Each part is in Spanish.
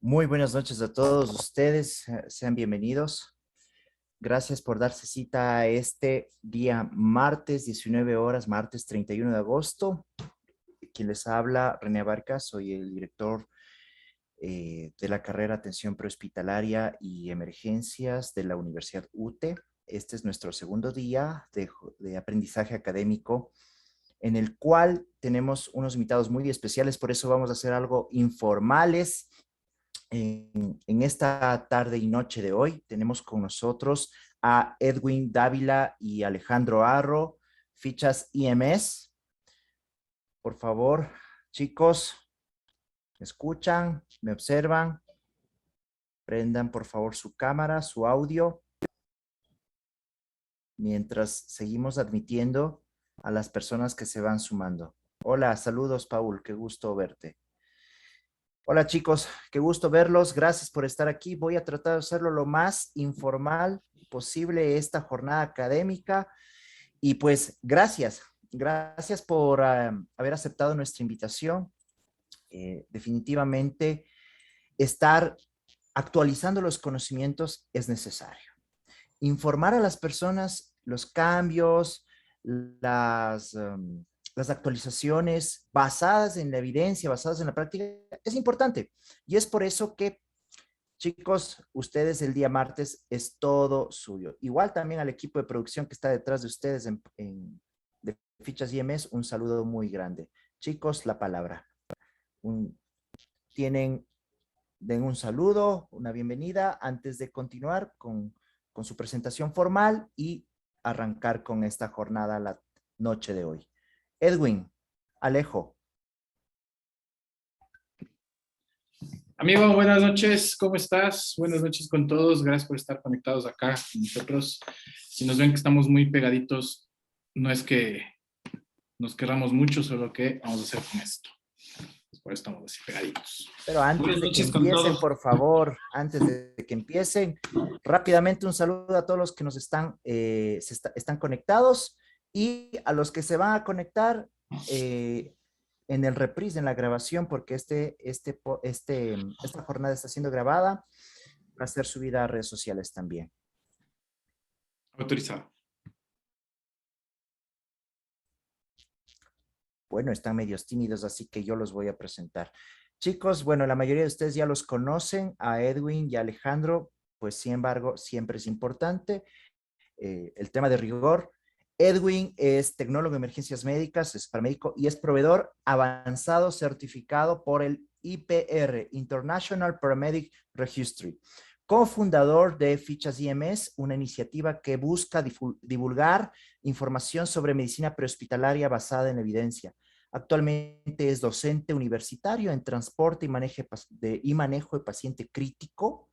Muy buenas noches a todos ustedes, sean bienvenidos. Gracias por darse cita a este día martes, 19 horas, martes 31 de agosto. Quien les habla, René Abarca, soy el director de la carrera Atención Prehospitalaria y Emergencias de la Universidad UTE. Este es nuestro segundo día de aprendizaje académico en el cual tenemos unos invitados muy especiales, por eso vamos a hacer algo informales. En esta tarde y noche de hoy tenemos con nosotros a Edwin Dávila y Alejandro Arro, fichas IMS. Por favor, chicos, ¿me escuchan? ¿Me observan? Prendan por favor su cámara, su audio, mientras seguimos admitiendo a las personas que se van sumando. Hola, saludos, Paul, qué gusto verte. Hola chicos, qué gusto verlos. Gracias por estar aquí. Voy a tratar de hacerlo lo más informal posible esta jornada académica. Y pues gracias, gracias por haber aceptado nuestra invitación. Definitivamente estar actualizando los conocimientos es necesario. Informar a las personas los cambios, las actualizaciones basadas en la evidencia, basadas en la práctica, es importante. Y es por eso que, chicos, ustedes el día martes es todo suyo. Igual también al equipo de producción que está detrás de ustedes de Fichas IMS, un saludo muy grande. Chicos, la palabra. Un, tienen, den un saludo, una bienvenida antes de continuar con su presentación formal y arrancar con esta jornada la noche de hoy. Edwin, Alejo. Amigo, buenas noches, ¿cómo estás? Buenas noches con todos, gracias por estar conectados acá con nosotros. Si nos ven que estamos muy pegaditos, no es que nos querramos mucho, solo que vamos a hacer con esto. Por eso estamos así pegaditos. Pero antes Buenas de que noches con empiecen, todos. por favor, antes de que empiecen, rápidamente un saludo a todos los que nos están conectados y a los que se van a conectar en el reprise, en la grabación, porque esta jornada está siendo grabada para ser subida a redes sociales también. Autorizado. Bueno, están medios tímidos, así que yo los voy a presentar. Chicos, bueno, la mayoría de ustedes ya los conocen, a Edwin y a Alejandro, pues sin embargo, siempre es importante el tema de rigor. Edwin es tecnólogo en emergencias médicas, es paramédico y es proveedor avanzado certificado por el IPR, International Paramedic Registry, cofundador de Fichas IMS, una iniciativa que busca divulgar información sobre medicina prehospitalaria basada en evidencia. Actualmente es docente universitario en transporte y manejo de paciente crítico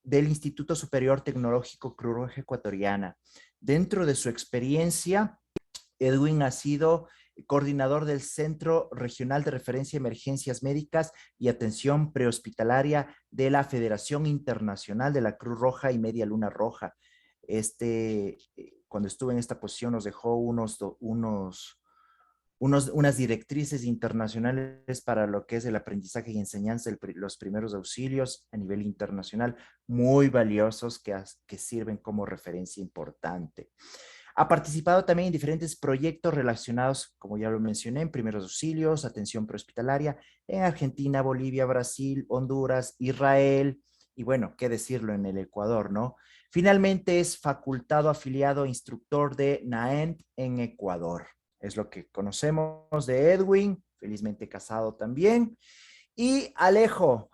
del Instituto Superior Tecnológico Cruz Roja Ecuatoriana. Dentro de su experiencia, Edwin ha sido coordinador del Centro Regional de Referencia de Emergencias Médicas y Atención Prehospitalaria de la Federación Internacional de la Cruz Roja y Media Luna Roja. Cuando estuve en esta posición nos dejó unas directrices internacionales para lo que es el aprendizaje y enseñanza de los primeros auxilios a nivel internacional, muy valiosos que sirven como referencia importante. Ha participado también en diferentes proyectos relacionados, como ya lo mencioné, en primeros auxilios, atención prehospitalaria, en Argentina, Bolivia, Brasil, Honduras, Israel, y bueno, qué decirlo en el Ecuador, ¿no? Finalmente es facultado afiliado e instructor de NAENT en Ecuador. Es lo que conocemos de Edwin, felizmente casado también. Y Alejo,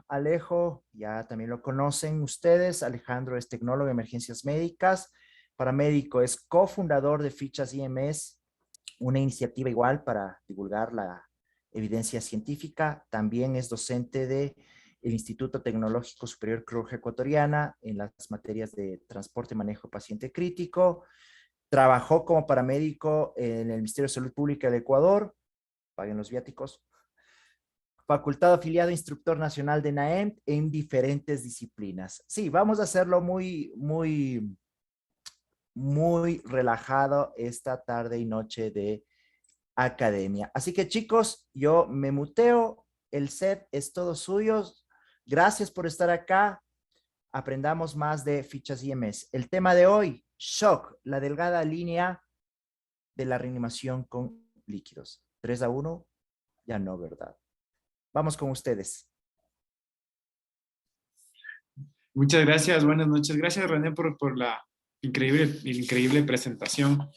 ya también lo conocen ustedes, Alejandro es tecnólogo de emergencias médicas, paramédico, es cofundador de Fichas IMS, una iniciativa igual para divulgar la evidencia científica, también es docente del Instituto Tecnológico Superior Cruz Roja Ecuatoriana en las materias de transporte y manejo paciente crítico, trabajó como paramédico en el Ministerio de Salud Pública del Ecuador, paguen los viáticos, facultad afiliado instructor nacional de NAEM en diferentes disciplinas. Sí, vamos a hacerlo muy relajado esta tarde y noche de academia. Así que chicos, yo me muteo, el set es todo suyo, Gracias por estar acá. Aprendamos más de fichas IMS. El tema de hoy, shock, la delgada línea de la reanimación con líquidos. 3-1, ya no, ¿verdad? Vamos con ustedes. Muchas gracias, buenas noches. Gracias, René, por la increíble presentación.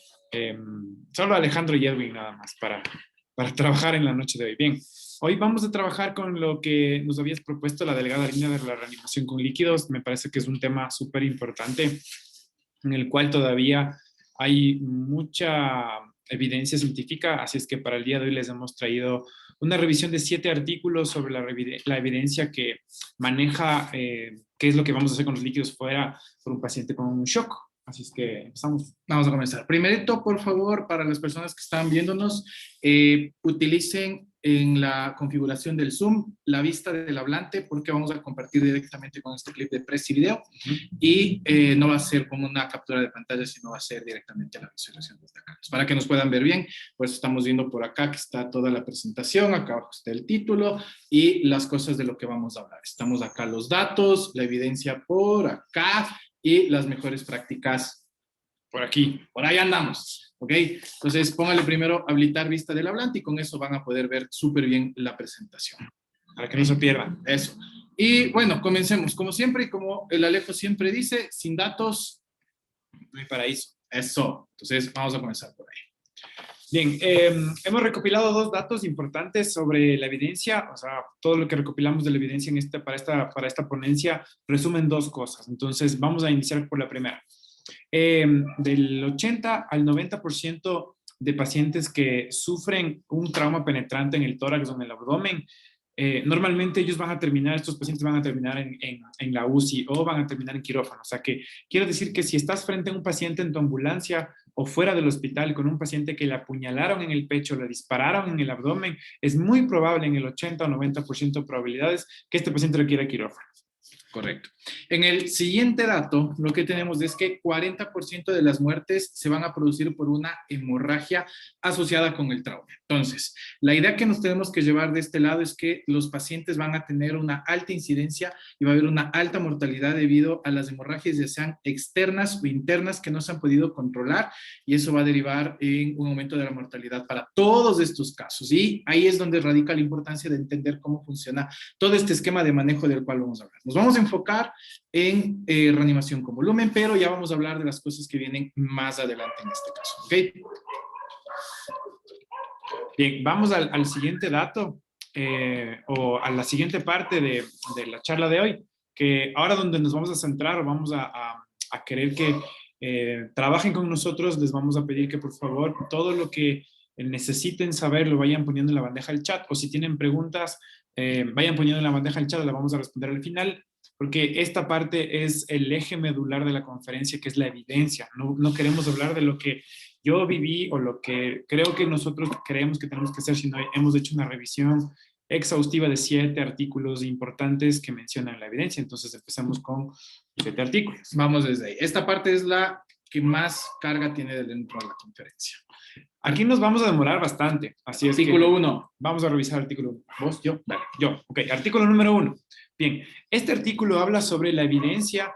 Solo Alejandro y Edwin nada más para trabajar en la noche de hoy. Bien, hoy vamos a trabajar con lo que nos habías propuesto, la delgada línea de la reanimación con líquidos. Me parece que es un tema súper importante en el cual todavía hay mucha evidencia científica, así es que para el día de hoy les hemos traído una revisión de 7 artículos sobre la evidencia que maneja qué es lo que vamos a hacer con los líquidos fuera por un paciente con un shock. Así es que empezamos. Vamos a comenzar. Primerito, por favor, para las personas que están viéndonos, utilicen en la configuración del Zoom la vista del hablante porque vamos a compartir directamente con este clip de Prezi Video y no va a ser como una captura de pantalla, sino va a ser directamente la visualización de esta cámara. Para que nos puedan ver bien, pues estamos viendo por acá que está toda la presentación, acá abajo está el título y las cosas de lo que vamos a hablar. Estamos acá los datos, la evidencia por acá y las mejores prácticas por aquí, por ahí andamos, ¿ok? Entonces, póngale primero habilitar vista del hablante y con eso van a poder ver súper bien la presentación, para que no se pierdan, eso. Y bueno, comencemos, como siempre y como el Alejo siempre dice, sin datos no hay paraíso, eso. Entonces, vamos a comenzar por ahí. Bien, hemos recopilado 2 datos importantes sobre la evidencia, o sea, todo lo que recopilamos de la evidencia en para esta ponencia resumen 2 cosas. Entonces, vamos a iniciar por la primera. Del 80 al 90% de pacientes que sufren un trauma penetrante en el tórax o en el abdomen, normalmente estos pacientes van a terminar en la UCI o van a terminar en quirófano. O sea que quiero decir que si estás frente a un paciente en tu ambulancia o fuera del hospital con un paciente que le apuñalaron en el pecho, le dispararon en el abdomen, es muy probable en el 80 o 90% de probabilidades que este paciente requiera quirófano. Correcto. En el siguiente dato, lo que tenemos es que 40% de las muertes se van a producir por una hemorragia asociada con el trauma. Entonces, la idea que nos tenemos que llevar de este lado es que los pacientes van a tener una alta incidencia y va a haber una alta mortalidad debido a las hemorragias, ya sean externas o internas, que no se han podido controlar, y eso va a derivar en un aumento de la mortalidad para todos estos casos. Y ahí es donde radica la importancia de entender cómo funciona todo este esquema de manejo del cual vamos a hablar. Nos vamos a enfocar en reanimación con volumen, pero ya vamos a hablar de las cosas que vienen más adelante en este caso, ¿ok? Bien, vamos al siguiente dato o a la siguiente parte de la charla de hoy, que ahora donde nos vamos a centrar, vamos a querer que trabajen con nosotros, les vamos a pedir que por favor todo lo que necesiten saber lo vayan poniendo en la bandeja del chat, o si tienen preguntas, vayan poniendo en la bandeja del chat, la vamos a responder al final, porque esta parte es el eje medular de la conferencia, que es la evidencia. No queremos hablar de lo que yo viví o lo que creo que nosotros creemos que tenemos que hacer, sino hemos hecho una revisión exhaustiva de 7 artículos importantes que mencionan la evidencia. Entonces empezamos con 7 artículos. Vamos desde ahí. Esta parte es la que más carga tiene dentro de la conferencia. Aquí nos vamos a demorar bastante. Así es artículo 1. Vamos a revisar artículo 1. ¿Vos? ¿Yo? Dale, yo. Ok, artículo número 1. Bien, este artículo habla sobre la evidencia,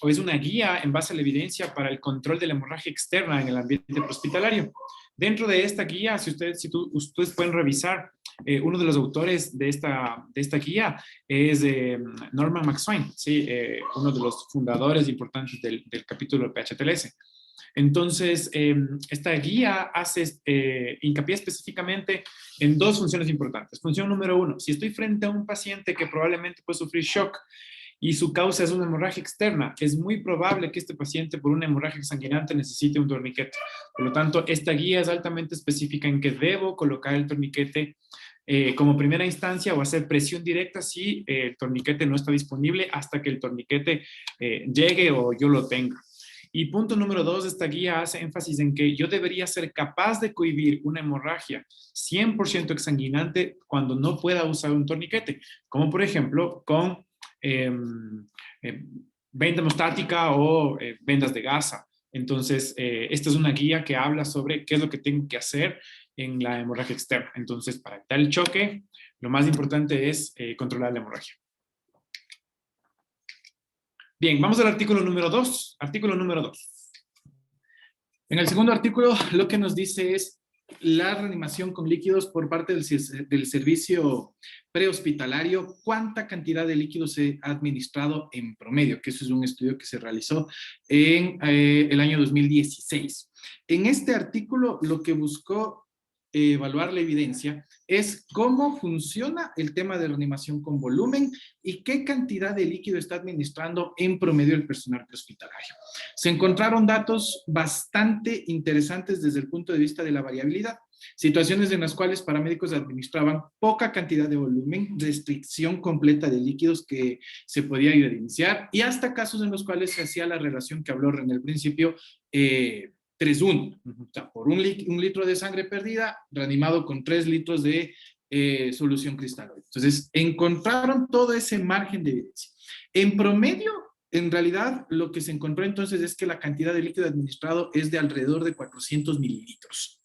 o es una guía en base a la evidencia para el control de la hemorragia externa en el ambiente hospitalario. Dentro de esta guía, ustedes pueden revisar, uno de los autores de esta guía es Norman McSwain, ¿sí? Uno de los fundadores importantes del capítulo PHTLS. Entonces, esta guía hace hincapié específicamente en 2 funciones importantes. Función número 1, si estoy frente a un paciente que probablemente puede sufrir shock y su causa es una hemorragia externa, es muy probable que este paciente por una hemorragia sanguinante necesite un torniquete. Por lo tanto, esta guía es altamente específica en que debo colocar el torniquete como primera instancia o hacer presión directa si el torniquete no está disponible hasta que el torniquete llegue o yo lo tenga. Y punto número 2, esta guía hace énfasis en que yo debería ser capaz de cohibir una hemorragia 100% exsanguinante cuando no pueda usar un torniquete, como por ejemplo con venda hemostática o vendas de gasa. Entonces, esta es una guía que habla sobre qué es lo que tengo que hacer en la hemorragia externa. Entonces, para evitar el choque, lo más importante es controlar la hemorragia. Bien, vamos al artículo número 2. Artículo número 2. En el segundo artículo lo que nos dice es la reanimación con líquidos por parte del servicio prehospitalario, cuánta cantidad de líquidos se ha administrado en promedio, que eso es un estudio que se realizó en el año 2016. En este artículo lo que buscó evaluar la evidencia es cómo funciona el tema de reanimación con volumen y qué cantidad de líquido está administrando en promedio el personal prehospitalario. Se encontraron datos bastante interesantes desde el punto de vista de la variabilidad. Situaciones en las cuales paramédicos administraban poca cantidad de volumen, restricción completa de líquidos que se podía evidenciar y hasta casos en los cuales se hacía la relación que habló en el principio, 3-1, o sea, por un litro de sangre perdida, reanimado con 3 litros de solución cristaloide. Entonces, encontraron todo ese margen de evidencia. En promedio, en realidad, lo que se encontró entonces es que la cantidad de líquido administrado es de alrededor de 400 mililitros.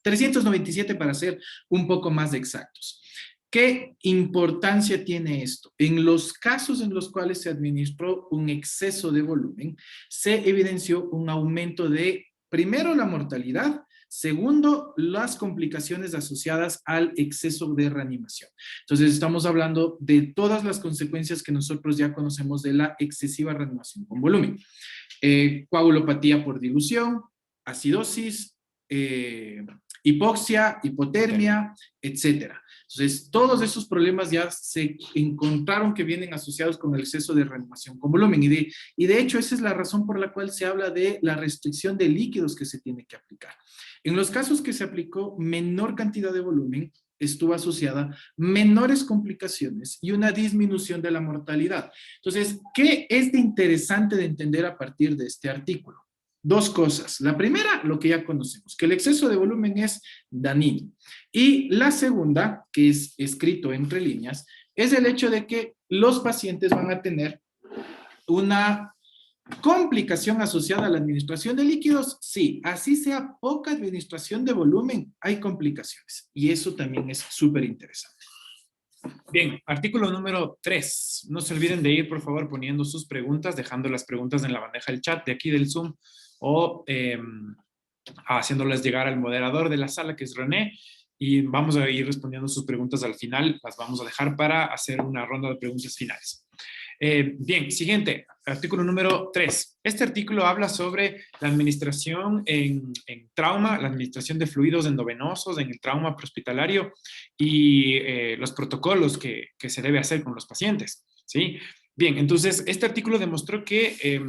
397 para ser un poco más exactos. ¿Qué importancia tiene esto? En los casos en los cuales se administró un exceso de volumen, se evidenció un aumento de, primero, la mortalidad, segundo, las complicaciones asociadas al exceso de reanimación. Entonces, estamos hablando de todas las consecuencias que nosotros ya conocemos de la excesiva reanimación con volumen. Coagulopatía por dilución, acidosis, hipoxia, hipotermia, etcétera. Entonces, todos esos problemas ya se encontraron que vienen asociados con el exceso de reanimación con volumen. Y de hecho, esa es la razón por la cual se habla de la restricción de líquidos que se tiene que aplicar. En los casos que se aplicó menor cantidad de volumen, estuvo asociada menores complicaciones y una disminución de la mortalidad. Entonces, ¿qué es de interesante de entender a partir de este artículo? Dos cosas. La primera, lo que ya conocemos, que el exceso de volumen es dañino. Y la segunda, que es escrito entre líneas, es el hecho de que los pacientes van a tener una complicación asociada a la administración de líquidos. Sí, así sea poca administración de volumen, hay complicaciones. Y eso también es súper interesante. Bien, artículo número 3. No se olviden de ir, por favor, poniendo sus preguntas, dejando las preguntas en la bandeja del chat de aquí del Zoom o haciéndolas llegar al moderador de la sala, que es René, y vamos a ir respondiendo sus preguntas al final. Las vamos a dejar para hacer una ronda de preguntas finales. Bien, siguiente, artículo número 3. Este artículo habla sobre la administración en trauma, la administración de fluidos endovenosos en el trauma prehospitalario y los protocolos que se debe hacer con los pacientes, ¿sí? Bien, entonces este artículo demostró que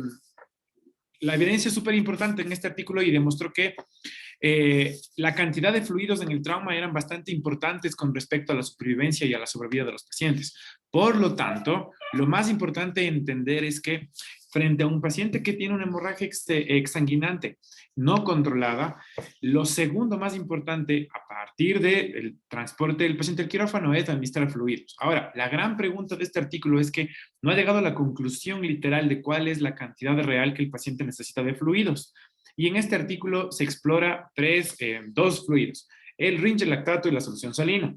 la evidencia es súper importante en este artículo y demostró que la cantidad de fluidos en el trauma eran bastante importantes con respecto a la supervivencia y a la sobrevida de los pacientes. Por lo tanto, lo más importante entender es que frente a un paciente que tiene una hemorragia exsanguinante no controlada, lo segundo más importante a partir del transporte del paciente al quirófano es administrar fluidos. Ahora, la gran pregunta de este artículo es que no ha llegado a la conclusión literal de cuál es la cantidad real que el paciente necesita de fluidos. Y en este artículo se explora dos fluidos, el rinche lactato y la solución salina.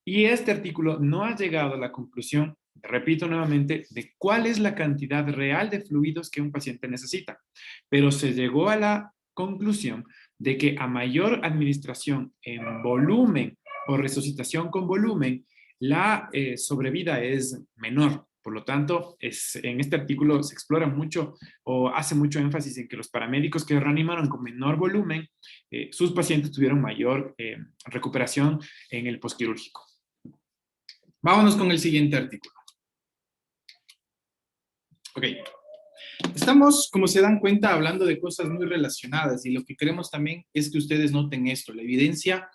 Y este artículo no ha llegado a la conclusión, repito nuevamente, de cuál es la cantidad real de fluidos que un paciente necesita. Pero se llegó a la conclusión de que a mayor administración en volumen o resucitación con volumen, la sobrevida es menor. Por lo tanto, en este artículo se explora mucho o hace mucho énfasis en que los paramédicos que reanimaron con menor volumen, sus pacientes tuvieron mayor recuperación en el postquirúrgico. Vámonos con el siguiente artículo. Ok. Estamos, como se dan cuenta, hablando de cosas muy relacionadas y lo que queremos también es que ustedes noten esto. La evidencia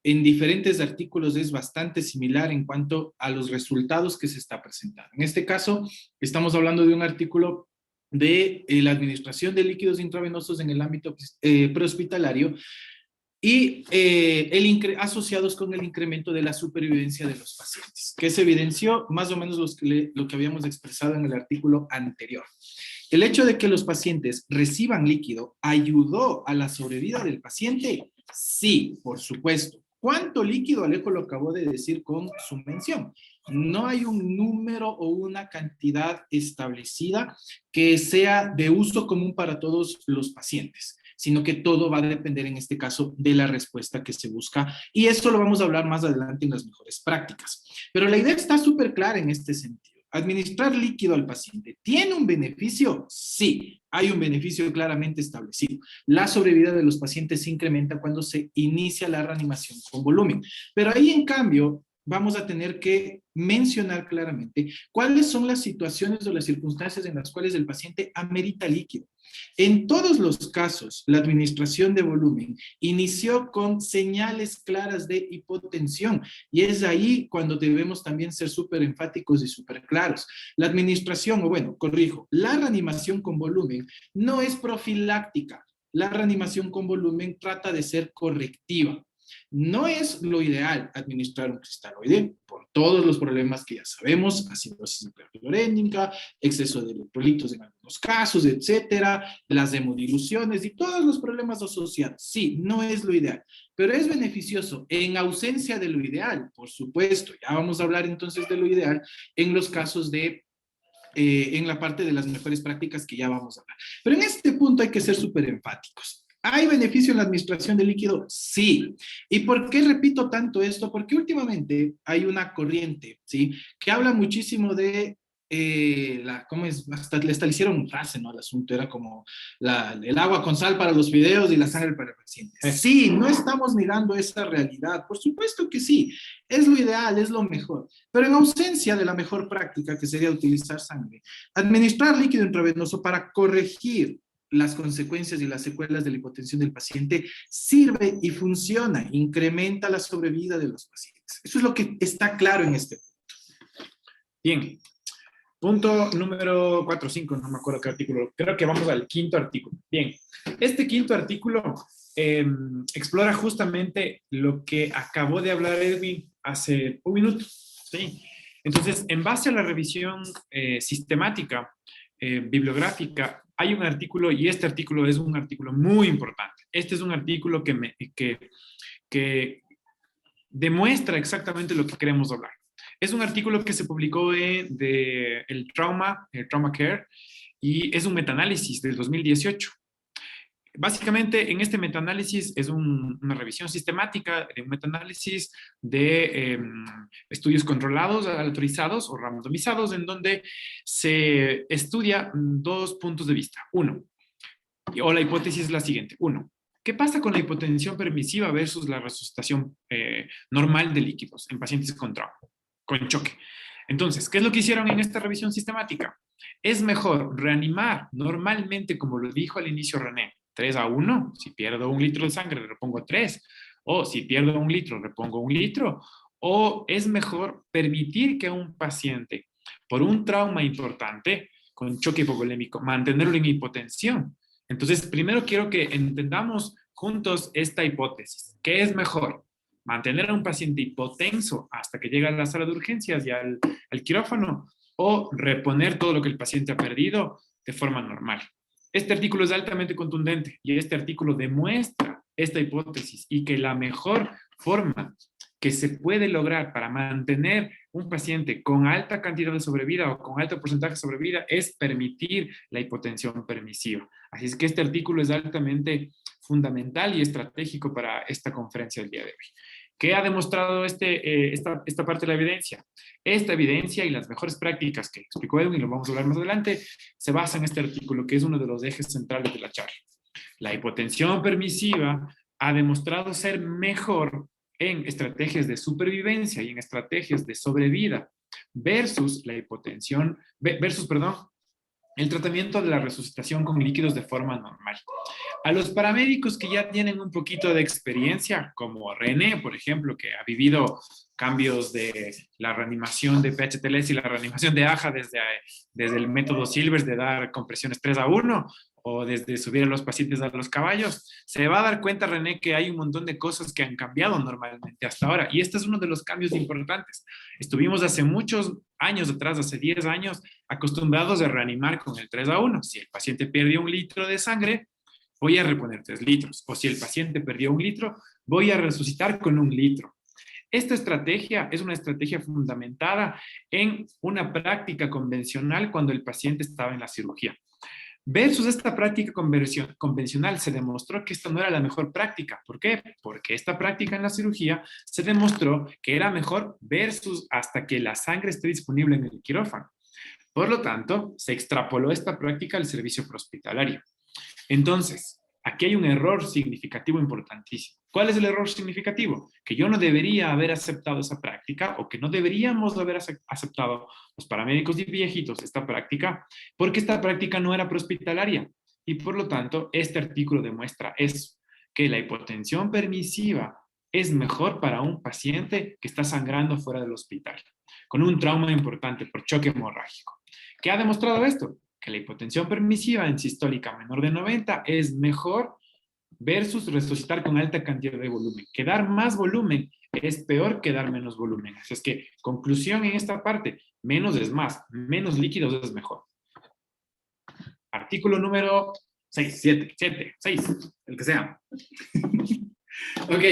en diferentes artículos es bastante similar en cuanto a los resultados que se está presentando. En este caso, estamos hablando de un artículo de la administración de líquidos intravenosos en el ámbito prehospitalario y asociados con el incremento de la supervivencia de los pacientes, que se evidenció más o menos lo que habíamos expresado en el artículo anterior. El hecho de que los pacientes reciban líquido ayudó a la sobrevida del paciente. Sí, por supuesto. ¿Cuánto líquido? Alejo lo acabó de decir con su mención. No hay un número o una cantidad establecida que sea de uso común para todos los pacientes, sino que todo va a depender en este caso de la respuesta que se busca, y eso lo vamos a hablar más adelante en las mejores prácticas. Pero la idea está súper clara en este sentido. ¿Administrar líquido al paciente tiene un beneficio? Sí, hay un beneficio claramente establecido. La sobrevida de los pacientes se incrementa cuando se inicia la reanimación con volumen. Pero ahí, en cambio, vamos a tener que mencionar claramente cuáles son las situaciones o las circunstancias en las cuales el paciente amerita líquido. En todos los casos, la administración de volumen inició con señales claras de hipotensión, y es ahí cuando debemos también ser súper enfáticos y súper claros. La administración, o bueno, corrijo, la reanimación con volumen no es profiláctica. La reanimación con volumen trata de ser correctiva. No es lo ideal administrar un cristaloide por todos los problemas que ya sabemos: acidosis hiperclorénica, exceso de electrolitos en algunos casos, etcétera, las hemodiluciones y todos los problemas asociados. Sí, no es lo ideal, pero es beneficioso en ausencia de lo ideal, por supuesto. Ya vamos a hablar entonces de lo ideal en los casos de en la parte de las mejores prácticas que ya vamos a hablar. Pero en este punto hay que ser súper enfáticos. ¿Hay beneficio en la administración de líquido? Sí. ¿Y por qué repito tanto esto? Porque últimamente hay una corriente, ¿sí?, que habla muchísimo de ¿cómo es? Hasta le hicieron frase, ¿no? El asunto era como el agua con sal para los fideos y la sangre para el paciente. Sí, no estamos negando esa realidad. Por supuesto que sí. Es lo ideal, es lo mejor. Pero en ausencia de la mejor práctica, que sería utilizar sangre, administrar líquido intravenoso para corregir las consecuencias y las secuelas de la hipotensión del paciente sirve y funciona, incrementa la sobrevida de los pacientes. Eso es lo que está claro en este punto. Bien. Punto número 4 o 5, no me acuerdo qué artículo. Creo que vamos al quinto artículo. Bien. Este quinto artículo explora justamente lo que acabó de hablar Edwin hace un minuto. ¿Sí? Entonces, en base a la revisión sistemática, bibliográfica, hay un artículo, y este artículo es un artículo muy importante. Este es un artículo que demuestra exactamente lo que queremos hablar. Es un artículo que se publicó de el Trauma Care, y es un metaanálisis del 2018. Básicamente, en este metaanálisis es una revisión sistemática de un metaanálisis de estudios controlados, autorizados o randomizados, en donde se estudia dos puntos de vista. Uno, o la hipótesis es la siguiente. Uno, ¿qué pasa con la hipotensión permisiva versus la resucitación normal de líquidos en pacientes con trauma, con choque? Entonces, ¿qué es lo que hicieron en esta revisión sistemática? Es mejor reanimar normalmente, como lo dijo al inicio René, 3-1. Si pierdo 1 litro de sangre, repongo 3. O si pierdo 1 litro, repongo 1 litro. O es mejor permitir que a un paciente, por un trauma importante, con choque hipovolémico, mantenerlo en hipotensión. Entonces, primero quiero que entendamos juntos esta hipótesis. ¿Qué es mejor? ¿Mantener a un paciente hipotenso hasta que llegue a la sala de urgencias y al quirófano, o reponer todo lo que el paciente ha perdido de forma normal? Este artículo es altamente contundente, y este artículo demuestra esta hipótesis, y que la mejor forma que se puede lograr para mantener un paciente con alta cantidad de sobrevida o con alto porcentaje de sobrevida es permitir la hipotensión permisiva. Así es que este artículo es altamente fundamental y estratégico para esta conferencia del día de hoy. ¿Qué ha demostrado esta parte de la evidencia? Esta evidencia y las mejores prácticas que explicó Edwin, y lo vamos a hablar más adelante, se basa en este artículo, que es uno de los ejes centrales de la charla. La hipotensión permisiva ha demostrado ser mejor en estrategias de supervivencia y en estrategias de sobrevida versus la hipotensión, el tratamiento de la resucitación con líquidos de forma normal. A los paramédicos que ya tienen un poquito de experiencia, como René, por ejemplo, que ha vivido cambios de la reanimación de PHTLS y la reanimación de AJA desde el método Silvers de dar compresiones 3-1, o desde subir a los pacientes a los caballos, se va a dar cuenta, René, que hay un montón de cosas que han cambiado normalmente hasta ahora. Y este es uno de los cambios importantes. Estuvimos hace muchos años atrás, hace 10 años, acostumbrados a reanimar con el 3-1. Si el paciente perdió 1 litro de sangre, voy a reponer 3 litros. O si el paciente perdió 1 litro, voy a resucitar con 1 litro. Esta estrategia es una estrategia fundamentada en una práctica convencional cuando el paciente estaba en la cirugía. Versus esta práctica convencional se demostró que esta no era la mejor práctica. ¿Por qué? Porque esta práctica en la cirugía se demostró que era mejor versus hasta que la sangre esté disponible en el quirófano. Por lo tanto, se extrapoló esta práctica al servicio prehospitalario. Entonces, aquí hay un error significativo importantísimo. ¿Cuál es el error significativo? Que yo no debería haber aceptado esa práctica o que no deberíamos haber aceptado los paramédicos y viejitos esta práctica porque esta práctica no era prehospitalaria. Y por lo tanto, este artículo demuestra eso, que la hipotensión permisiva es mejor para un paciente que está sangrando fuera del hospital, con un trauma importante por choque hemorrágico. ¿Qué ha demostrado esto? Que la hipotensión permisiva en sistólica menor de 90 es mejor versus resucitar con alta cantidad de volumen. Que dar más volumen es peor que dar menos volumen. Así es que, conclusión en esta parte, menos es más, menos líquidos es mejor. Artículo número 6, 7, 6, el que sea. Ok,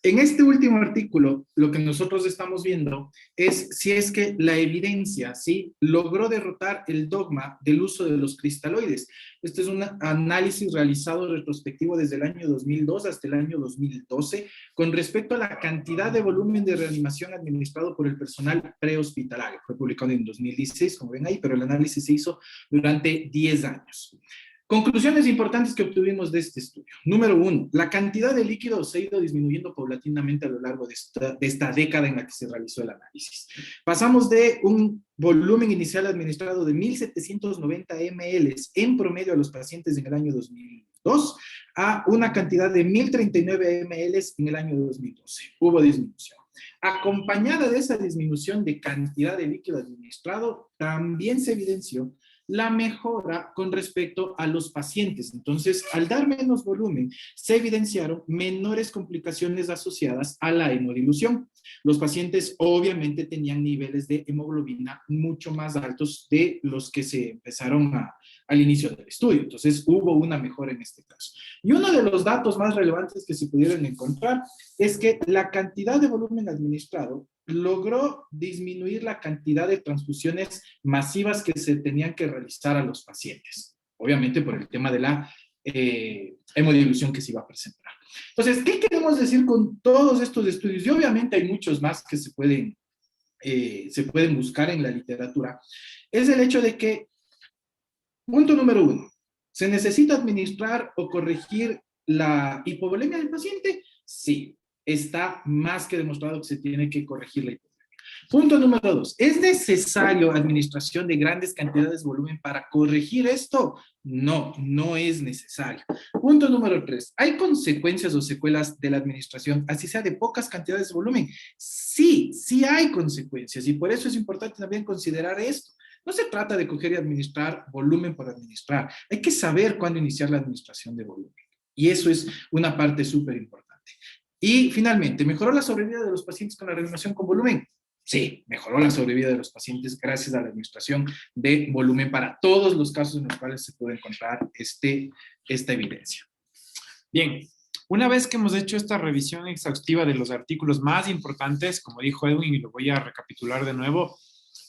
en este último artículo, lo que nosotros estamos viendo es si es que la evidencia, ¿sí?, logró derrotar el dogma del uso de los cristaloides. Este es un análisis realizado retrospectivo desde el año 2002 hasta el año 2012 con respecto a la cantidad de volumen de reanimación administrado por el personal prehospitalario. Fue publicado en 2016, como ven ahí, pero el análisis se hizo durante 10 años. Conclusiones importantes que obtuvimos de este estudio. Número 1, la cantidad de líquido se ha ido disminuyendo paulatinamente a lo largo de esta década en la que se realizó el análisis. Pasamos de un volumen inicial administrado de 1.790 ml en promedio a los pacientes en el año 2002 a una cantidad de 1.039 ml en el año 2012. Hubo disminución. Acompañada de esa disminución de cantidad de líquido administrado, también se evidenció la mejora con respecto a los pacientes. Entonces, al dar menos volumen, se evidenciaron menores complicaciones asociadas a la hemodilución. Los pacientes obviamente tenían niveles de hemoglobina mucho más altos de los que se empezaron al inicio del estudio. Entonces, hubo una mejora en este caso. Y uno de los datos más relevantes que se pudieron encontrar es que la cantidad de volumen administrado logró disminuir la cantidad de transfusiones masivas que se tenían que realizar a los pacientes. Obviamente por el tema de la hemodilución que se iba a presentar. Entonces, ¿qué queremos decir con todos estos estudios? Y obviamente hay muchos más que se pueden buscar en la literatura. Es el hecho de que, punto número 1, ¿se necesita administrar o corregir la hipovolemia del paciente? Sí. Está más que demostrado que se tiene que corregir la hipovolemia. Punto número 2. ¿Es necesario administración de grandes cantidades de volumen para corregir esto? No, no es necesario. Punto número 3. ¿Hay consecuencias o secuelas de la administración, así sea de pocas cantidades de volumen? Sí, sí hay consecuencias y por eso es importante también considerar esto. No se trata de coger y administrar volumen por administrar. Hay que saber cuándo iniciar la administración de volumen. Y eso es una parte súper importante. Y finalmente, ¿mejoró la sobrevida de los pacientes con la reanimación con volumen? Sí, mejoró la sobrevida de los pacientes gracias a la administración de volumen para todos los casos en los cuales se puede encontrar esta evidencia. Bien, una vez que hemos hecho esta revisión exhaustiva de los artículos más importantes, como dijo Edwin, y lo voy a recapitular de nuevo,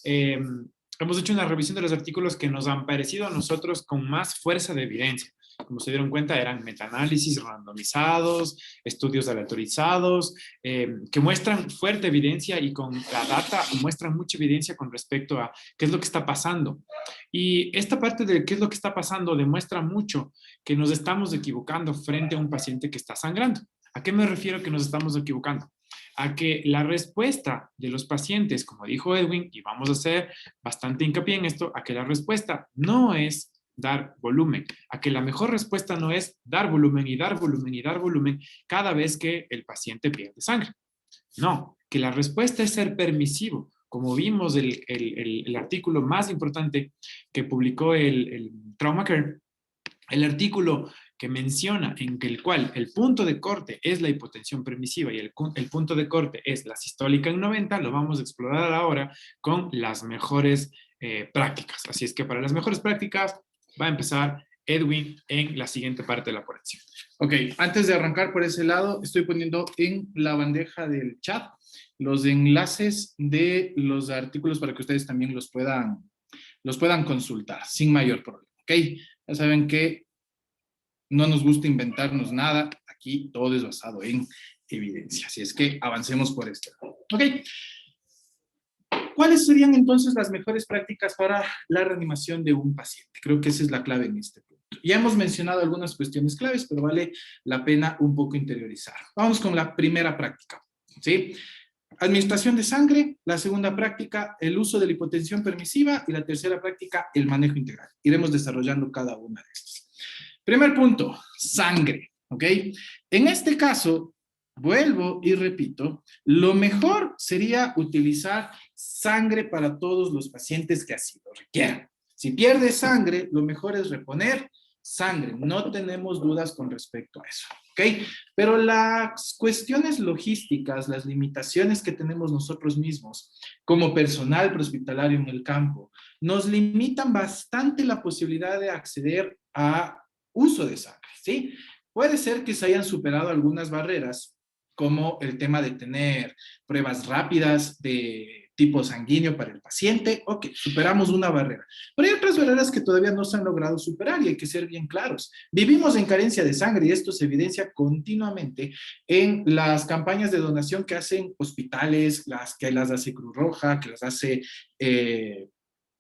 hemos hecho una revisión de los artículos que nos han parecido a nosotros con más fuerza de evidencia. Como se dieron cuenta, eran metaanálisis randomizados, estudios aleatorizados, que muestran fuerte evidencia y con la data muestran mucha evidencia con respecto a qué es lo que está pasando. Y esta parte de qué es lo que está pasando demuestra mucho que nos estamos equivocando frente a un paciente que está sangrando. ¿A qué me refiero que nos estamos equivocando? A que la respuesta de los pacientes, como dijo Edwin, y vamos a hacer bastante hincapié en esto, a que la respuesta no es dar volumen, a que la mejor respuesta no es dar volumen y dar volumen y dar volumen cada vez que el paciente pierde sangre. No, que la respuesta es ser permisivo. Como vimos el artículo más importante que publicó el Trauma Care, el artículo que menciona en el cual el punto de corte es la hipotensión permisiva y el punto de corte es la sistólica en 90, lo vamos a explorar ahora con las mejores prácticas. Así es que para las mejores prácticas va a empezar Edwin en la siguiente parte de la corrección. Ok, antes de arrancar por ese lado, estoy poniendo en la bandeja del chat los enlaces de los artículos para que ustedes también los puedan consultar sin mayor problema. Ok, ya saben que no nos gusta inventarnos nada, aquí todo es basado en evidencia, así es que avancemos por este lado. Ok, ¿cuáles serían entonces las mejores prácticas para la reanimación de un paciente? Creo que esa es la clave en este punto. Ya hemos mencionado algunas cuestiones claves, pero vale la pena un poco interiorizar. Vamos con la primera práctica, ¿sí? Administración de sangre, la segunda práctica, el uso de la hipotensión permisiva y la tercera práctica, el manejo integral. Iremos desarrollando cada una de estas. Primer punto, sangre, ¿ok? En este caso, vuelvo y repito, lo mejor sería utilizar sangre para todos los pacientes que así lo requieran. Si pierde sangre, lo mejor es reponer sangre. No tenemos dudas con respecto a eso, ¿ok? Pero las cuestiones logísticas, las limitaciones que tenemos nosotros mismos como personal prehospitalario en el campo, nos limitan bastante la posibilidad de acceder a uso de sangre, ¿sí? Puede ser que se hayan superado algunas barreras, como el tema de tener pruebas rápidas de tipo sanguíneo para el paciente. Ok, superamos una barrera. Pero hay otras barreras que todavía no se han logrado superar y hay que ser bien claros. Vivimos en carencia de sangre y esto se evidencia continuamente en las campañas de donación que hacen hospitales, que las hace Cruz Roja, que las hace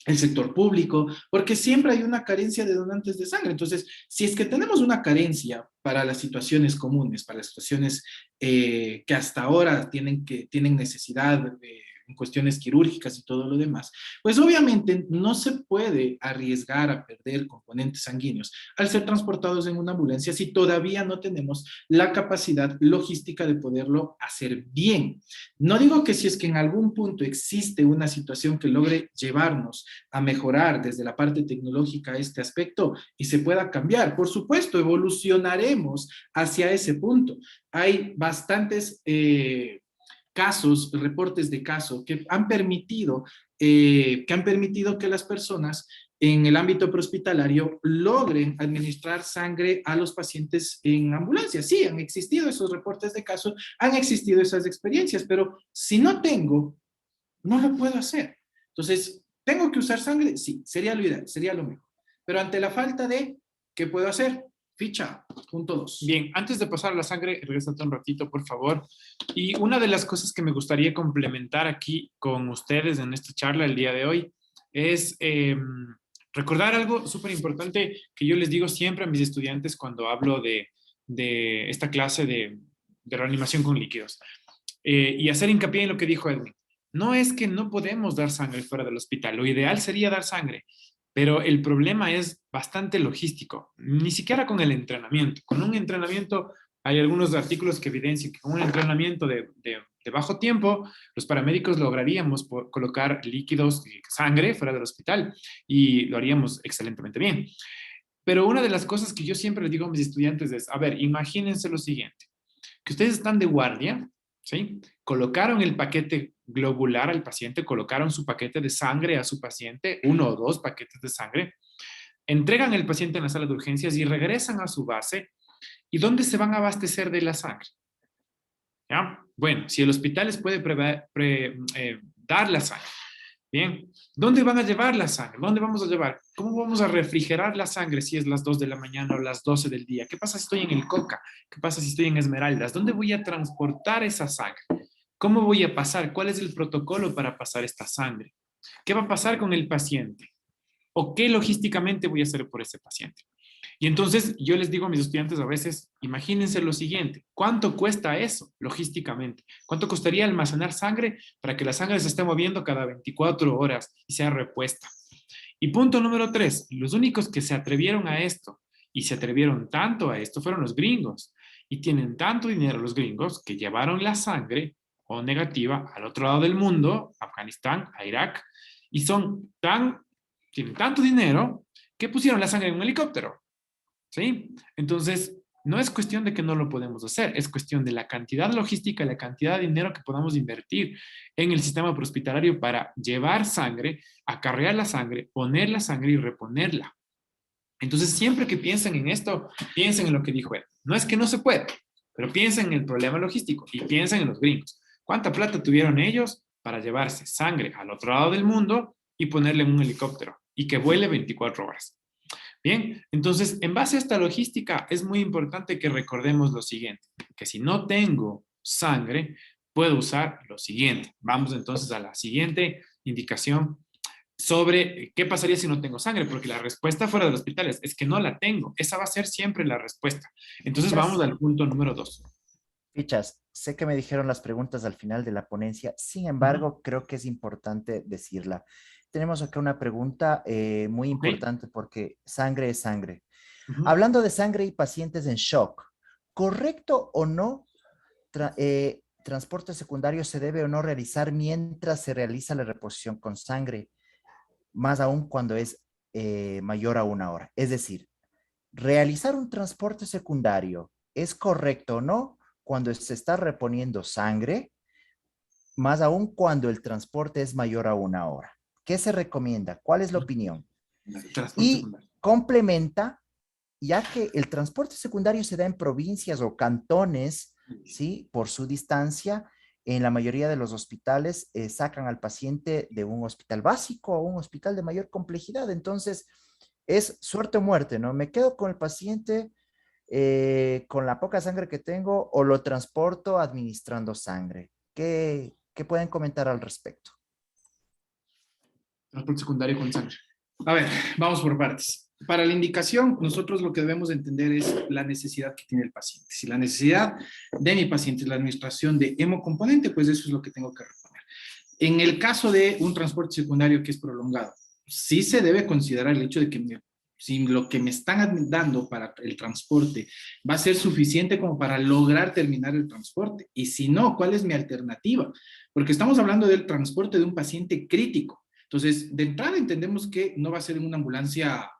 el sector público, porque siempre hay una carencia de donantes de sangre. Entonces, si es que tenemos una carencia para las situaciones comunes, para las situaciones que hasta ahora tienen necesidad en cuestiones quirúrgicas y todo lo demás, pues obviamente no se puede arriesgar a perder componentes sanguíneos al ser transportados en una ambulancia si todavía no tenemos la capacidad logística de poderlo hacer bien. No digo que si es que en algún punto existe una situación que logre llevarnos a mejorar desde la parte tecnológica este aspecto y se pueda cambiar. Por supuesto, evolucionaremos hacia ese punto. Hay bastantes casos, reportes de casos que han permitido que las personas en el ámbito prehospitalario logren administrar sangre a los pacientes en ambulancia. Sí, han existido esos reportes de casos, han existido esas experiencias, pero si no tengo, no lo puedo hacer. Entonces, ¿tengo que usar sangre? Sí, sería lo ideal, sería lo mejor. Pero ante la falta de, ¿qué puedo hacer? Ficha, punto 2. Bien, antes de pasar a la sangre, regresate un ratito, por favor. Y una de las cosas que me gustaría complementar aquí con ustedes en esta charla el día de hoy es recordar algo súper importante que yo les digo siempre a mis estudiantes cuando hablo de esta clase de reanimación con líquidos. Y hacer hincapié en lo que dijo Edwin. No es que no podemos dar sangre fuera del hospital, lo ideal sería dar sangre, pero el problema es bastante logístico, ni siquiera con el entrenamiento. Con un entrenamiento, hay algunos artículos que evidencian que con un entrenamiento de bajo tiempo, los paramédicos lograríamos colocar líquidos, sangre fuera del hospital y lo haríamos excelentemente bien. Pero una de las cosas que yo siempre les digo a mis estudiantes es, a ver, imagínense lo siguiente, que ustedes están de guardia, ¿sí? Colocaron el paquete globular al paciente, colocaron su paquete de sangre a su paciente, 1 o 2 paquetes de sangre, entregan el paciente en la sala de urgencias y regresan a su base. ¿Y dónde se van a abastecer de la sangre? ¿Ya? Bueno, si el hospital les puede dar la sangre, bien, ¿dónde van a llevar la sangre? ¿Dónde vamos a llevar? ¿Cómo vamos a refrigerar la sangre si es las 2 de la mañana o las 12 del día? ¿Qué pasa si estoy en el Coca? ¿Qué pasa si estoy en Esmeraldas? ¿Dónde voy a transportar esa sangre? ¿Cómo voy a pasar? ¿Cuál es el protocolo para pasar esta sangre? ¿Qué va a pasar con el paciente? ¿O qué logísticamente voy a hacer por ese paciente? Y entonces yo les digo a mis estudiantes a veces, imagínense lo siguiente, ¿cuánto cuesta eso logísticamente? ¿Cuánto costaría almacenar sangre para que la sangre se esté moviendo cada 24 horas y sea repuesta? Y punto número 3, los únicos que se atrevieron a esto y se atrevieron tanto a esto fueron los gringos. Y tienen tanto dinero los gringos que llevaron la sangre O negativa al otro lado del mundo, Afganistán, a Irak, y tienen tanto dinero que pusieron la sangre en un helicóptero. ¿Sí? Entonces, no es cuestión de que no lo podemos hacer, es cuestión de la cantidad logística, la cantidad de dinero que podamos invertir en el sistema prehospitalario para llevar sangre, acarrear la sangre, poner la sangre y reponerla. Entonces, siempre que piensen en esto, piensen en lo que dijo él. No es que no se pueda, pero piensen en el problema logístico y piensen en los gringos. ¿Cuánta plata tuvieron ellos para llevarse sangre al otro lado del mundo y ponerle en un helicóptero y que vuele 24 horas? Bien, entonces, en base a esta logística, es muy importante que recordemos lo siguiente, que si no tengo sangre, puedo usar lo siguiente. Vamos entonces a la siguiente indicación sobre qué pasaría si no tengo sangre, porque la respuesta fuera del hospital es que no la tengo. Esa va a ser siempre la respuesta. Entonces, vamos al punto número 2. Fichas, sé que me dijeron las preguntas al final de la ponencia, sin embargo, creo que es importante decirla. Tenemos acá una pregunta muy importante porque sangre es sangre. Hablando de sangre y pacientes en shock, ¿correcto o no transporte secundario se debe o no realizar mientras se realiza la reposición con sangre, más aún cuando es mayor a 1 hora? Es decir, realizar un transporte secundario es correcto o no cuando se está reponiendo sangre, más aún cuando el transporte es mayor a 1 hora. ¿Qué se recomienda? ¿Cuál es la opinión? Y complementa, ya que el transporte secundario se da en provincias o cantones, ¿sí? Por su distancia, en la mayoría de los hospitales sacan al paciente de un hospital básico a un hospital de mayor complejidad. Entonces, es suerte o muerte, ¿no? Me quedo con el paciente con la poca sangre que tengo o lo transporto administrando sangre. ¿Qué pueden comentar al respecto? Transporte secundario con sangre. A ver, vamos por partes. Para la indicación, nosotros lo que debemos entender es la necesidad que tiene el paciente. Si la necesidad de mi paciente es la administración de hemocomponente, pues eso es lo que tengo que reponer. En el caso de un transporte secundario que es prolongado, sí se debe considerar el hecho de que si lo que me están dando para el transporte va a ser suficiente como para lograr terminar el transporte. Y si no, ¿cuál es mi alternativa? Porque estamos hablando del transporte de un paciente crítico. Entonces, de entrada entendemos que no va a ser en una ambulancia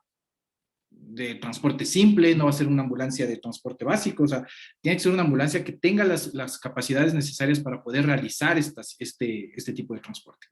de transporte simple, no va a ser una ambulancia de transporte básico, o sea, tiene que ser una ambulancia que tenga las capacidades necesarias para poder realizar este tipo de transporte.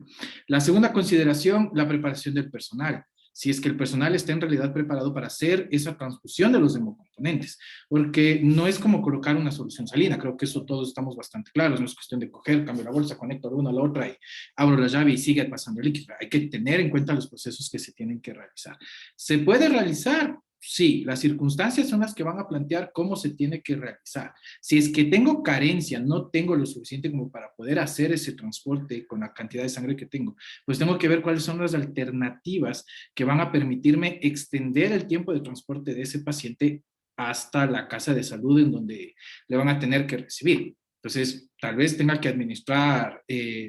La segunda consideración, la preparación del personal. Si es que el personal está en realidad preparado para hacer esa transfusión de los hemocomponentes, porque no es como colocar una solución salina, creo que eso todos estamos bastante claros, no es cuestión de coger, cambio la bolsa, conecto de una a la otra y abro la llave y sigue pasando el líquido. Hay que tener en cuenta los procesos que se tienen que realizar. ¿Se puede realizar? Sí, las circunstancias son las que van a plantear cómo se tiene que realizar. Si es que tengo carencia, no tengo lo suficiente como para poder hacer ese transporte con la cantidad de sangre que tengo, pues tengo que ver cuáles son las alternativas que van a permitirme extender el tiempo de transporte de ese paciente hasta la casa de salud en donde le van a tener que recibir. Entonces, tal vez tenga que administrar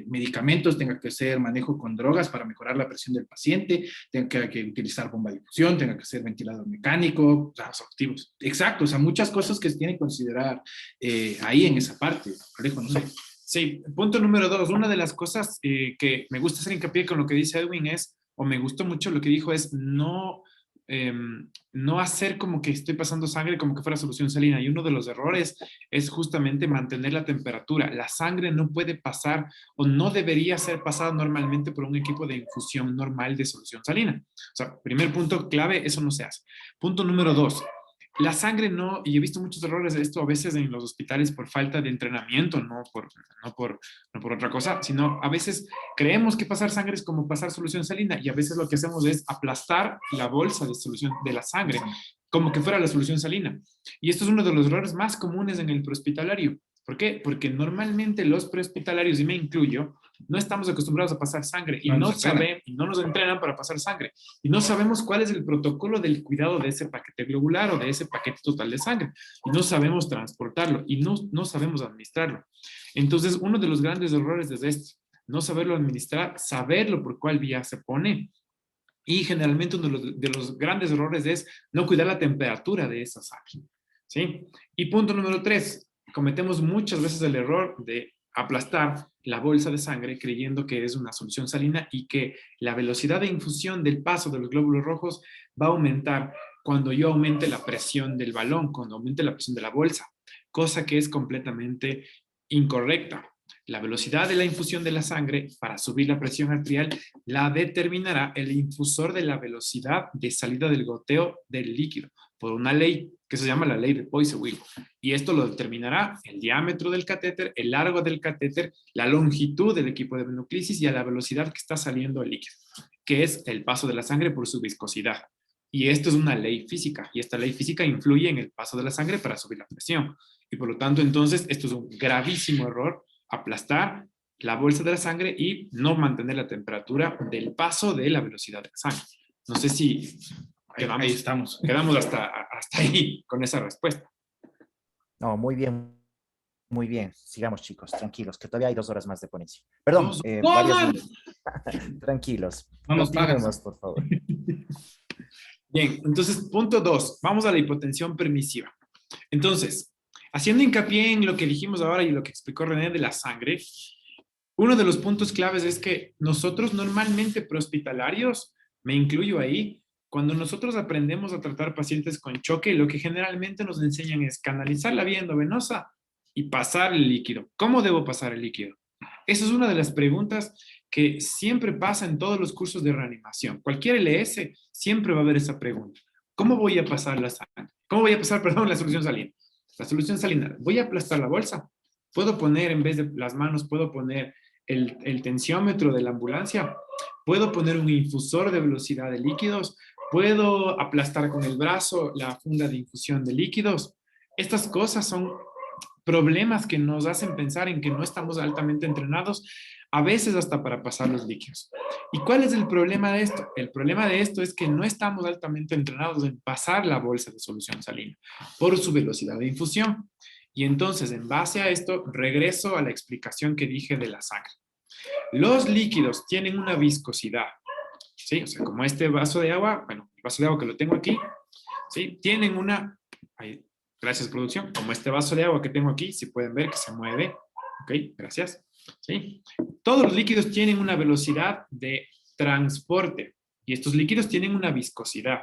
medicamentos, tenga que hacer manejo con drogas para mejorar la presión del paciente, tenga que utilizar bomba de difusión, tenga que hacer ventilador mecánico, o sea, activos. Exacto, o sea, muchas cosas que se tienen que considerar ahí en esa parte. Alejo, no sé. Sí, punto número 2. Una de las cosas que me gusta hacer hincapié con lo que dice Edwin es, o me gustó mucho lo que dijo, es no hacer como que estoy pasando sangre como que fuera solución salina. Y uno de los errores es justamente mantener la temperatura. La sangre no puede pasar o no debería ser pasada normalmente por un equipo de infusión normal de solución salina. O sea, primer punto clave, eso no se hace. Punto número 2. La sangre no, y he visto muchos errores de esto a veces en los hospitales por falta de entrenamiento, no por otra cosa, sino a veces creemos que pasar sangre es como pasar solución salina y a veces lo que hacemos es aplastar la bolsa de solución de la sangre como que fuera la solución salina. Y esto es uno de los errores más comunes en el prehospitalario. ¿Por qué? Porque normalmente los prehospitalarios, y me incluyo, no estamos acostumbrados a pasar sangre y no nos entrenan para pasar sangre y no sabemos cuál es el protocolo del cuidado de ese paquete globular o de ese paquete total de sangre y no sabemos transportarlo y no sabemos administrarlo. Entonces, uno de los grandes errores es este, no saberlo administrar, saberlo por cuál vía se pone. Y generalmente uno de los grandes errores es no cuidar la temperatura de esa sangre. ¿Sí? Y punto número 3, cometemos muchas veces el error de aplastar la bolsa de sangre creyendo que es una solución salina y que la velocidad de infusión del paso de los glóbulos rojos va a aumentar cuando yo aumente la presión del balón, cuando aumente la presión de la bolsa, cosa que es completamente incorrecta. La velocidad de la infusión de la sangre para subir la presión arterial la determinará el infusor de la velocidad de salida del goteo del líquido por una ley que se llama la ley de Poiseuille. Y esto lo determinará el diámetro del catéter, el largo del catéter, la longitud del equipo de venoclisis y a la velocidad que está saliendo el líquido, que es el paso de la sangre por su viscosidad. Y esto es una ley física, y esta ley física influye en el paso de la sangre para subir la presión. Y por lo tanto, entonces, esto es un gravísimo error, aplastar la bolsa de la sangre y no mantener la temperatura del paso de la velocidad de la sangre. No sé si ahí estamos. Quedamos hasta ahí con esa respuesta. No, muy bien. Muy bien. Sigamos, chicos. Tranquilos, que todavía hay 2 horas más de ponencia. Perdón. Tranquilos. No nos Continuemos, por favor. Bien, entonces, punto 2. Vamos a la hipotensión permisiva. Entonces, haciendo hincapié en lo que dijimos ahora y lo que explicó René de la sangre, uno de los puntos claves es que nosotros normalmente prehospitalarios, me incluyo ahí, cuando nosotros aprendemos a tratar pacientes con choque, lo que generalmente nos enseñan es canalizar la vía endovenosa y pasar el líquido. ¿Cómo debo pasar el líquido? Esa es una de las preguntas que siempre pasa en todos los cursos de reanimación. Cualquier LS siempre va a haber esa pregunta. ¿Cómo voy a pasar la sangre? ¿Cómo voy a pasar, perdón, la solución salina? La solución salina, ¿voy a aplastar la bolsa? ¿Puedo poner, en vez de las manos, puedo poner el tensiómetro de la ambulancia? ¿Puedo poner un infusor de velocidad de líquidos? ¿Puedo aplastar con el brazo la funda de infusión de líquidos? Estas cosas son problemas que nos hacen pensar en que no estamos altamente entrenados, a veces hasta para pasar los líquidos. ¿Y cuál es el problema de esto? El problema de esto es que no estamos altamente entrenados en pasar la bolsa de solución salina por su velocidad de infusión. Y entonces, en base a esto, regreso a la explicación que dije de la sangre. Los líquidos tienen una viscosidad, ¿sí? O sea, como este vaso de agua, bueno, el vaso de agua que lo tengo aquí, ¿sí? Tienen una... Ahí, gracias, producción. Como este vaso de agua que tengo aquí, si pueden ver que se mueve. Ok, gracias. ¿Sí? Todos los líquidos tienen una velocidad de transporte y estos líquidos tienen una viscosidad.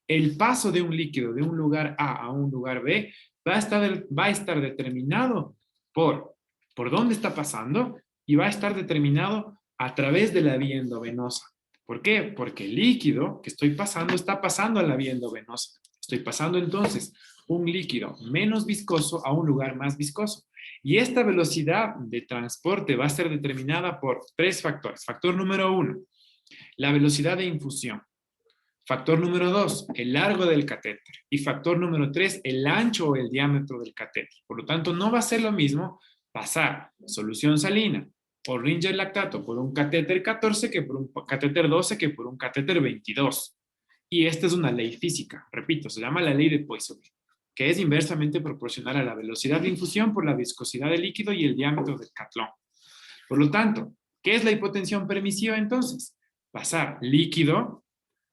El paso de un líquido de un lugar A a un lugar B va a estar determinado por dónde está pasando y va a estar determinado a través de la vía endovenosa. ¿Por qué? Porque el líquido que estoy pasando está pasando a la vía endovenosa. Estoy pasando entonces un líquido menos viscoso a un lugar más viscoso. Y esta velocidad de transporte va a ser determinada por 3 factores. Factor número 1, la velocidad de infusión. Factor número 2, el largo del catéter. Y factor número 3, el ancho o el diámetro del catéter. Por lo tanto, no va a ser lo mismo pasar solución salina o Ringer lactato por un catéter 14 que por un catéter 12 que por un catéter 22. Y esta es una ley física, repito, se llama la ley de Poiseuille, que es inversamente proporcional a la velocidad de infusión por la viscosidad del líquido y el diámetro del catlón. Por lo tanto, ¿qué es la hipotensión permisiva entonces? Pasar líquido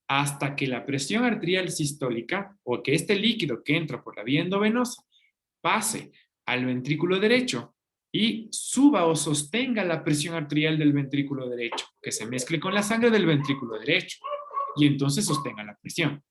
hasta que la presión arterial sistólica o que este líquido que entra por la vía endovenosa pase al ventrículo derecho y suba o sostenga la presión arterial del ventrículo derecho, que se mezcle con la sangre del ventrículo derecho y entonces sostenga la presión.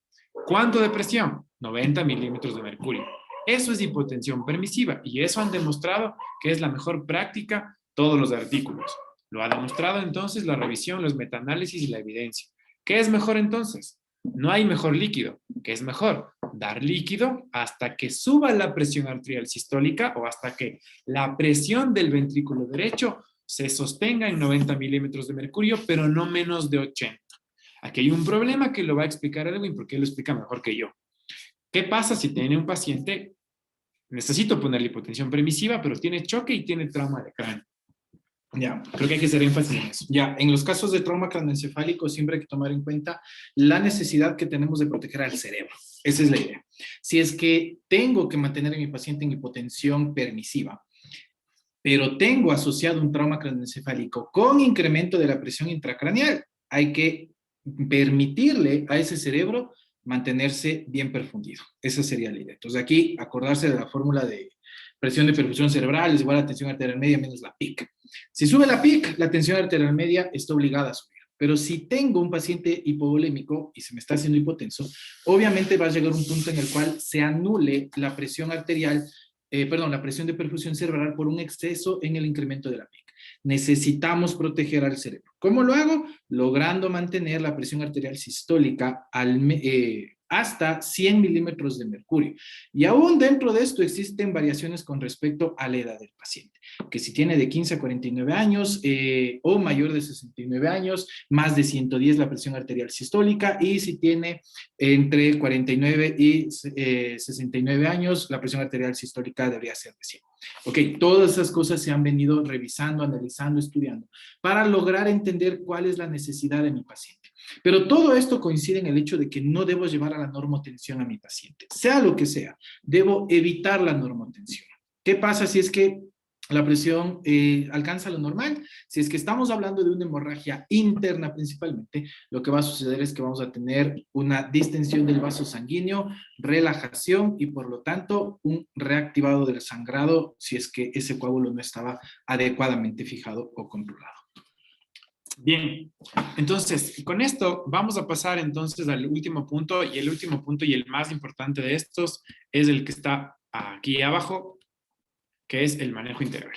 ¿Cuánto de presión? 90 milímetros de mercurio. Eso es hipotensión permisiva y eso han demostrado que es la mejor práctica todos los artículos. Lo ha demostrado entonces la revisión, los metaanálisis y la evidencia. ¿Qué es mejor entonces? No hay mejor líquido. ¿Qué es mejor? Dar líquido hasta que suba la presión arterial sistólica o hasta que la presión del ventrículo derecho se sostenga en 90 milímetros de mercurio, pero no menos de 80. Aquí hay un problema que lo va a explicar Edwin porque él lo explica mejor que yo. ¿Qué pasa si tiene un paciente? Necesito ponerle hipotensión permisiva, pero tiene choque y tiene trauma de cráneo. Ya, Creo que hay que hacer énfasis en eso. ya, en los casos de trauma craneoencefálico siempre hay que tomar en cuenta la necesidad que tenemos de proteger al cerebro. Esa es la idea. Si es que tengo que mantener a mi paciente en hipotensión permisiva, pero tengo asociado un trauma craneoencefálico con incremento de la presión intracraneal, hay que permitirle a ese cerebro mantenerse bien perfundido. Esa sería la idea. Entonces aquí acordarse de la fórmula de presión de perfusión cerebral es igual a tensión arterial media menos la PIC. Si sube la PIC, la tensión arterial media está obligada a subir. Pero si tengo un paciente hipovolémico y se me está haciendo hipotenso, obviamente va a llegar un punto en el cual se anule la presión arterial la presión de perfusión cerebral por un exceso en el incremento de la PIC. Necesitamos proteger al cerebro. ¿Cómo lo hago? Logrando mantener la presión arterial sistólica hasta 100 milímetros de mercurio. Y aún dentro de esto existen variaciones con respecto a la edad del paciente, que si tiene de 15 a 49 años o mayor de 69 años, más de 110 la presión arterial sistólica, y si tiene entre 49 y 69 años, la presión arterial sistólica debería ser de 100. Ok, todas esas cosas se han venido revisando, analizando, estudiando, para lograr entender cuál es la necesidad de mi paciente. Pero todo esto coincide en el hecho de que no debo llevar a la normotensión a mi paciente. Sea lo que sea, debo evitar la normotensión. ¿Qué pasa si es que la presión alcanza lo normal? Si es que estamos hablando de una hemorragia interna principalmente, lo que va a suceder es que vamos a tener una distensión del vaso sanguíneo, relajación y por lo tanto un reactivado del sangrado si es que ese coágulo no estaba adecuadamente fijado o controlado. Bien, entonces con esto vamos a pasar entonces al último punto, y el último punto y el más importante de estos es el que está aquí abajo, que es el manejo integral.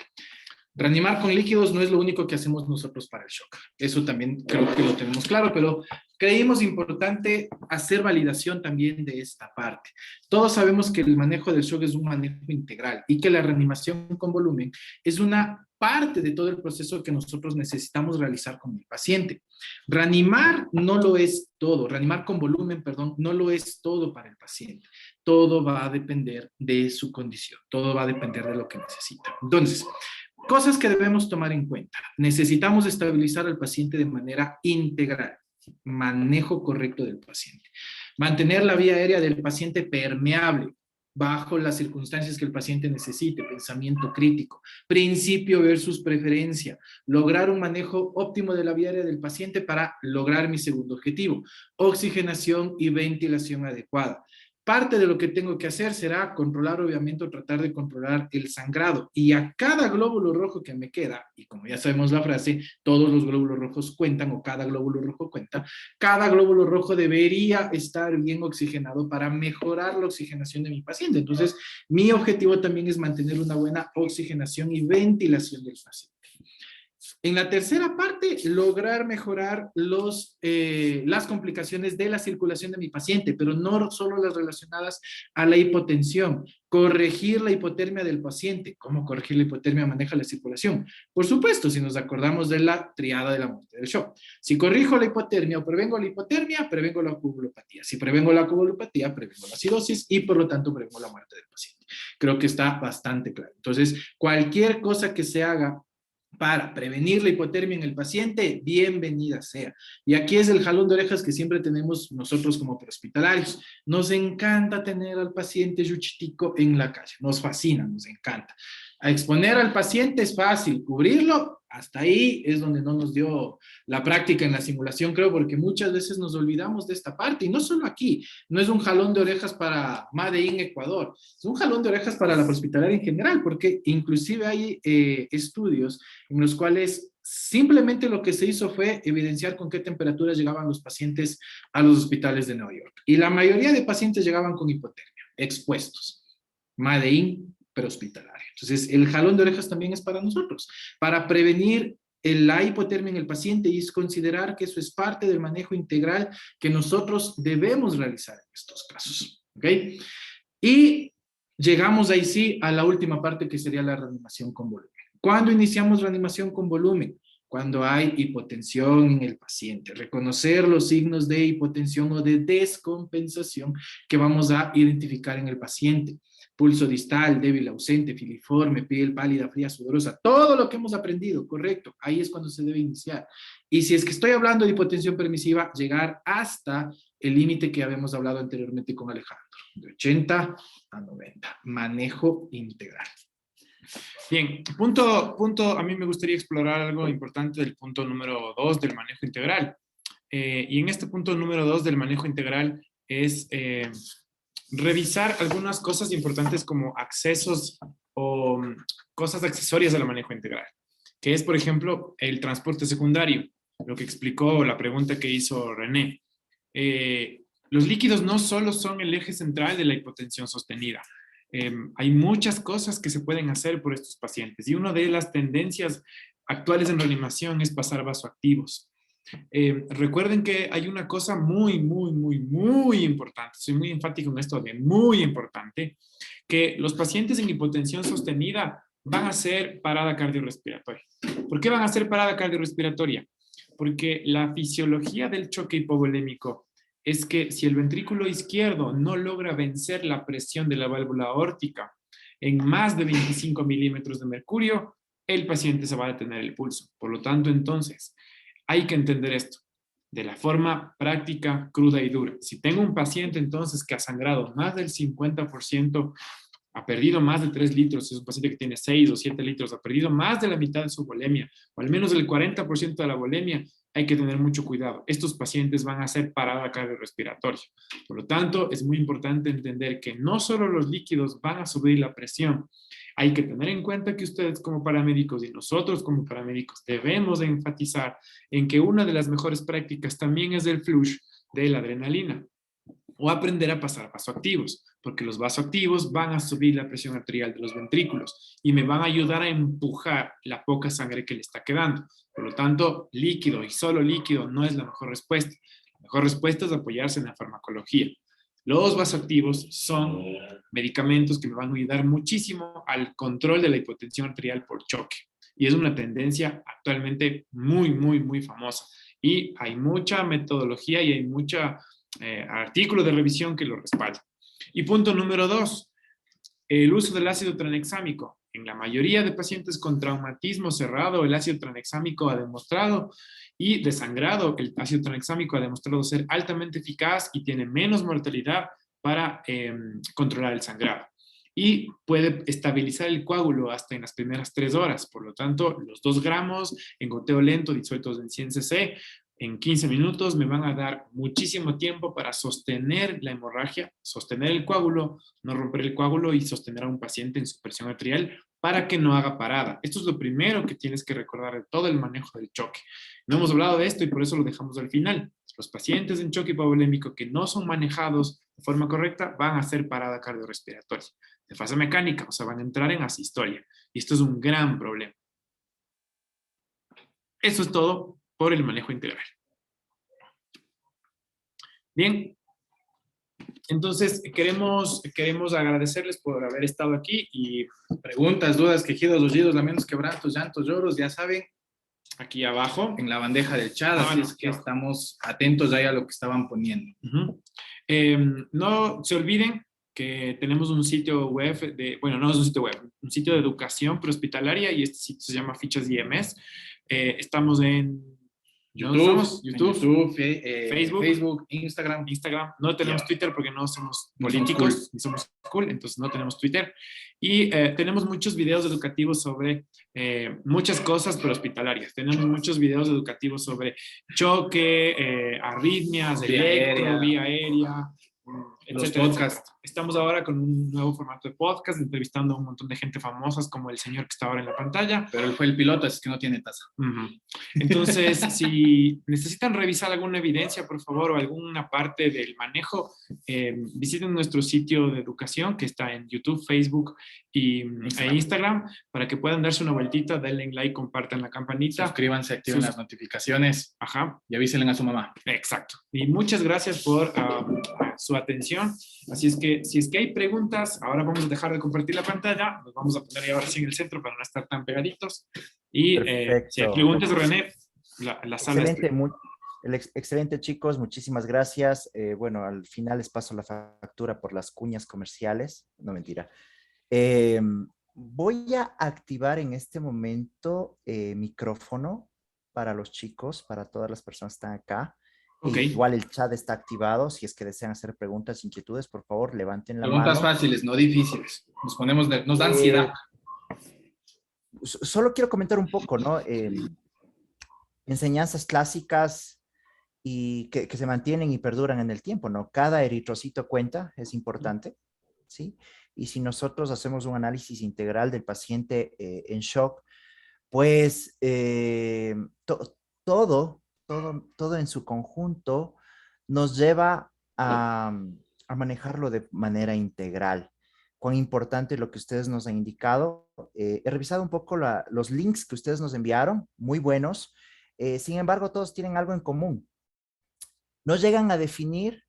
Reanimar con líquidos no es lo único que hacemos nosotros para el shock. Eso también creo que lo tenemos claro, pero creímos importante hacer validación también de esta parte. Todos sabemos que el manejo del shock es un manejo integral y que la reanimación con volumen es una parte de todo el proceso que nosotros necesitamos realizar con el paciente. Reanimar no lo es todo, reanimar con volumen, perdón, no lo es todo para el paciente. Todo va a depender de su condición, todo va a depender de lo que necesita. Entonces, cosas que debemos tomar en cuenta. Necesitamos estabilizar al paciente de manera integral. Manejo correcto del paciente. Mantener la vía aérea del paciente permeable bajo las circunstancias que el paciente necesite. Pensamiento crítico. Principio versus preferencia. Lograr un manejo óptimo de la vía aérea del paciente para lograr mi segundo objetivo. Oxigenación y ventilación adecuada. Parte de lo que tengo que hacer será controlar, obviamente, o tratar de controlar el sangrado. Y a cada glóbulo rojo que me queda, y como ya sabemos la frase, todos los glóbulos rojos cuentan, o cada glóbulo rojo cuenta, cada glóbulo rojo debería estar bien oxigenado para mejorar la oxigenación de mi paciente. Entonces, mi objetivo también es mantener una buena oxigenación y ventilación del paciente. En la tercera parte, lograr mejorar las complicaciones de la circulación de mi paciente, pero no solo las relacionadas a la hipotensión. Corregir la hipotermia del paciente. ¿Cómo corregir la hipotermia? Maneja la circulación. Por supuesto, si nos acordamos de la triada de la muerte del shock. Si corrijo la hipotermia o prevengo la hipotermia, prevengo la coagulopatía. Si prevengo la coagulopatía, prevengo la acidosis y por lo tanto prevengo la muerte del paciente. Creo que está bastante claro. Entonces, cualquier cosa que se haga para prevenir la hipotermia en el paciente, bienvenida sea. Y aquí es el jalón de orejas que siempre tenemos nosotros como prehospitalarios. Nos encanta tener al paciente yuchitico en la calle, nos fascina, nos encanta. A exponer al paciente es fácil, cubrirlo, hasta ahí es donde no nos dio la práctica en la simulación, creo, porque muchas veces nos olvidamos de esta parte, y no solo aquí, no es un jalón de orejas para Made in Ecuador, es un jalón de orejas para la prehospitalaria en general, porque inclusive hay estudios en los cuales simplemente lo que se hizo fue evidenciar con qué temperaturas llegaban los pacientes a los hospitales de Nueva York, y la mayoría de pacientes llegaban con hipotermia, expuestos, Made in prehospitalaria. Entonces, el jalón de orejas también es para nosotros, para prevenir la hipotermia en el paciente, y es considerar que eso es parte del manejo integral que nosotros debemos realizar en estos casos. ¿Ok? Y llegamos ahí sí a la última parte, que sería la reanimación con volumen. ¿Cuándo iniciamos reanimación con volumen? Cuando hay hipotensión en el paciente. Reconocer los signos de hipotensión o de descompensación que vamos a identificar en el paciente. Pulso distal, débil, ausente, filiforme, piel pálida, fría, sudorosa, todo lo que hemos aprendido, correcto, ahí es cuando se debe iniciar. Y si es que estoy hablando de hipotensión permisiva, llegar hasta el límite que habíamos hablado anteriormente con Alejandro, de 80 a 90, manejo integral. Bien, a mí me gustaría explorar algo importante del punto número 2 del manejo integral. Y en este punto número 2 del manejo integral es revisar algunas cosas importantes como accesos o cosas accesorias al manejo integral, que es, por ejemplo, el transporte secundario, lo que explicó la pregunta que hizo René. Los líquidos no solo son el eje central de la hipotensión sostenida. Hay muchas cosas que se pueden hacer por estos pacientes y una de las tendencias actuales en reanimación es pasar vasoactivos. Recuerden que hay una cosa muy importante, soy muy enfático en esto de muy importante, que los pacientes en hipotensión sostenida van a hacer parada cardiorrespiratoria. ¿Por qué van a hacer parada cardiorrespiratoria? Porque la fisiología del choque hipovolémico es que si el ventrículo izquierdo no logra vencer la presión de la válvula aórtica en más de 25 milímetros de mercurio, el paciente se va a detener el pulso. Por lo tanto, entonces, hay que entender esto de la forma práctica, cruda y dura. Si tengo un paciente entonces que ha sangrado más del 50%, ha perdido más de 3 litros, es un paciente que tiene 6 o 7 litros, ha perdido más de la mitad de su volemia, o al menos el 40% de la volemia, hay que tener mucho cuidado. Estos pacientes van a hacer parada cardiorrespiratoria. Por lo tanto, es muy importante entender que no solo los líquidos van a subir la presión, hay que tener en cuenta que ustedes como paramédicos y nosotros como paramédicos debemos de enfatizar en que una de las mejores prácticas también es el flush de la adrenalina o aprender a pasar vasoactivos, porque los vasoactivos van a subir la presión arterial de los ventrículos y me van a ayudar a empujar la poca sangre que le está quedando. Por lo tanto, líquido y solo líquido no es la mejor respuesta. La mejor respuesta es apoyarse en la farmacología. Los vasoactivos son medicamentos que me van a ayudar muchísimo al control de la hipotensión arterial por choque. Y es una tendencia actualmente muy famosa. Y hay mucha metodología y hay mucha artículo de revisión que lo respalda. Y punto número 2, el uso del ácido tranexámico. En la mayoría de pacientes con traumatismo cerrado, el ácido tranexámico ha demostrado y desangrado, el ácido tranexámico ha demostrado ser altamente eficaz y tiene menos mortalidad para controlar el sangrado. Y puede estabilizar el coágulo hasta en las primeras 3 horas. Por lo tanto, los 2 gramos en goteo lento disueltos en 100 cc en 15 minutos me van a dar muchísimo tiempo para sostener la hemorragia, sostener el coágulo, no romper el coágulo y sostener a un paciente en su presión arterial para que no haga parada. Esto es lo primero que tienes que recordar de todo el manejo del choque. No hemos hablado de esto y por eso lo dejamos al final. Los pacientes en choque hipovolémico que no son manejados de forma correcta van a hacer parada cardiorrespiratoria de fase mecánica, o sea, van a entrar en asistolia. Y esto es un gran problema. Eso es todo por el manejo integral. Bien, entonces queremos agradecerles por haber estado aquí y Preguntas, dudas, quejidos, aullidos, lamentos, quebrantos, llantos, lloros, ya saben, aquí abajo en la bandeja del chat, así es que estamos atentos ahí a lo que estaban poniendo. No se olviden que tenemos un sitio web no es un sitio web, un sitio de educación prehospitalaria y este sitio se llama Fichas IMS. Estamos en YouTube, Facebook, Instagram. No tenemos Twitter porque no somos políticos, ni somos cool, entonces no tenemos Twitter. Y tenemos muchos videos educativos sobre muchas cosas prehospitalarias. Tenemos muchos videos educativos sobre choque, arritmias, vía aérea, los podcasts. Estamos ahora con un nuevo formato de podcast, entrevistando a un montón de gente famosa, como el señor que está ahora en la pantalla. Pero él fue el piloto, así que no tiene taza. Entonces, si necesitan revisar alguna evidencia, por favor, o alguna parte del manejo, visiten nuestro sitio de educación que está en YouTube, Facebook e Instagram, para que puedan darse una vueltita, denle like, compartan la campanita. Suscríbanse, activen las notificaciones. Y avísenle a su mamá. Exacto. Y muchas gracias por su atención. Así es que, si es que hay preguntas, ahora vamos a dejar de compartir la pantalla, nos vamos a poner ya ahora sí en el centro para no estar tan pegaditos. Y si hay preguntas, René, la sala excelente, excelente, chicos, muchísimas gracias. Bueno, al final les paso la factura por las cuñas comerciales. No, mentira. Voy a activar en este momento micrófono para los chicos, para todas las personas que están acá. Igual el chat está activado. Si es que desean hacer preguntas, inquietudes, por favor, levanten la mano. Preguntas fáciles, no difíciles. Nos da ansiedad. Solo quiero comentar un poco, ¿no? Enseñanzas clásicas y que se mantienen y perduran en el tiempo, ¿no? Cada eritrocito cuenta, es importante, ¿sí? Y si nosotros hacemos un análisis integral del paciente en shock, pues todo en su conjunto nos lleva a manejarlo de manera integral. cuán importante lo que ustedes nos han indicado. He revisado un poco los links que ustedes nos enviaron, muy buenos. Sin embargo, todos tienen algo en común. No llegan a definir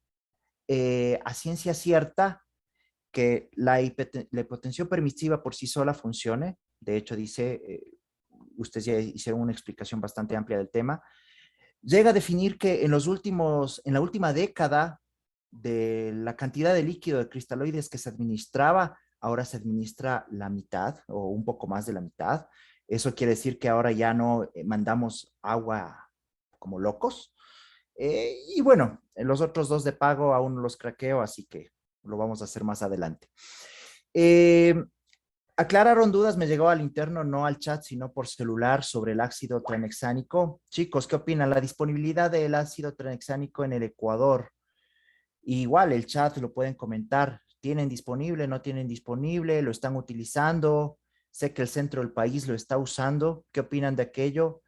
a ciencia cierta que la hipotensión permisiva por sí sola funcione. De hecho, dice, ustedes ya hicieron una explicación bastante amplia del tema. Llega a definir que en la última década, de la cantidad de líquido de cristaloides que se administraba, ahora se administra la mitad o un poco más de la mitad. Eso quiere decir que ahora ya no mandamos agua como locos. Y bueno, los otros dos de pago aún no los craqueo, así que lo vamos a hacer más adelante. Eh, Aclararon dudas, me llegó al interno, no al chat, sino por celular, sobre el ácido tranexánico. Chicos, ¿qué opinan? La disponibilidad del ácido tranexánico en el Ecuador. Igual el chat lo pueden comentar. ¿Tienen disponible? ¿No tienen disponible? ¿Lo están utilizando? Sé que el centro del país lo está usando. ¿Qué opinan de aquello?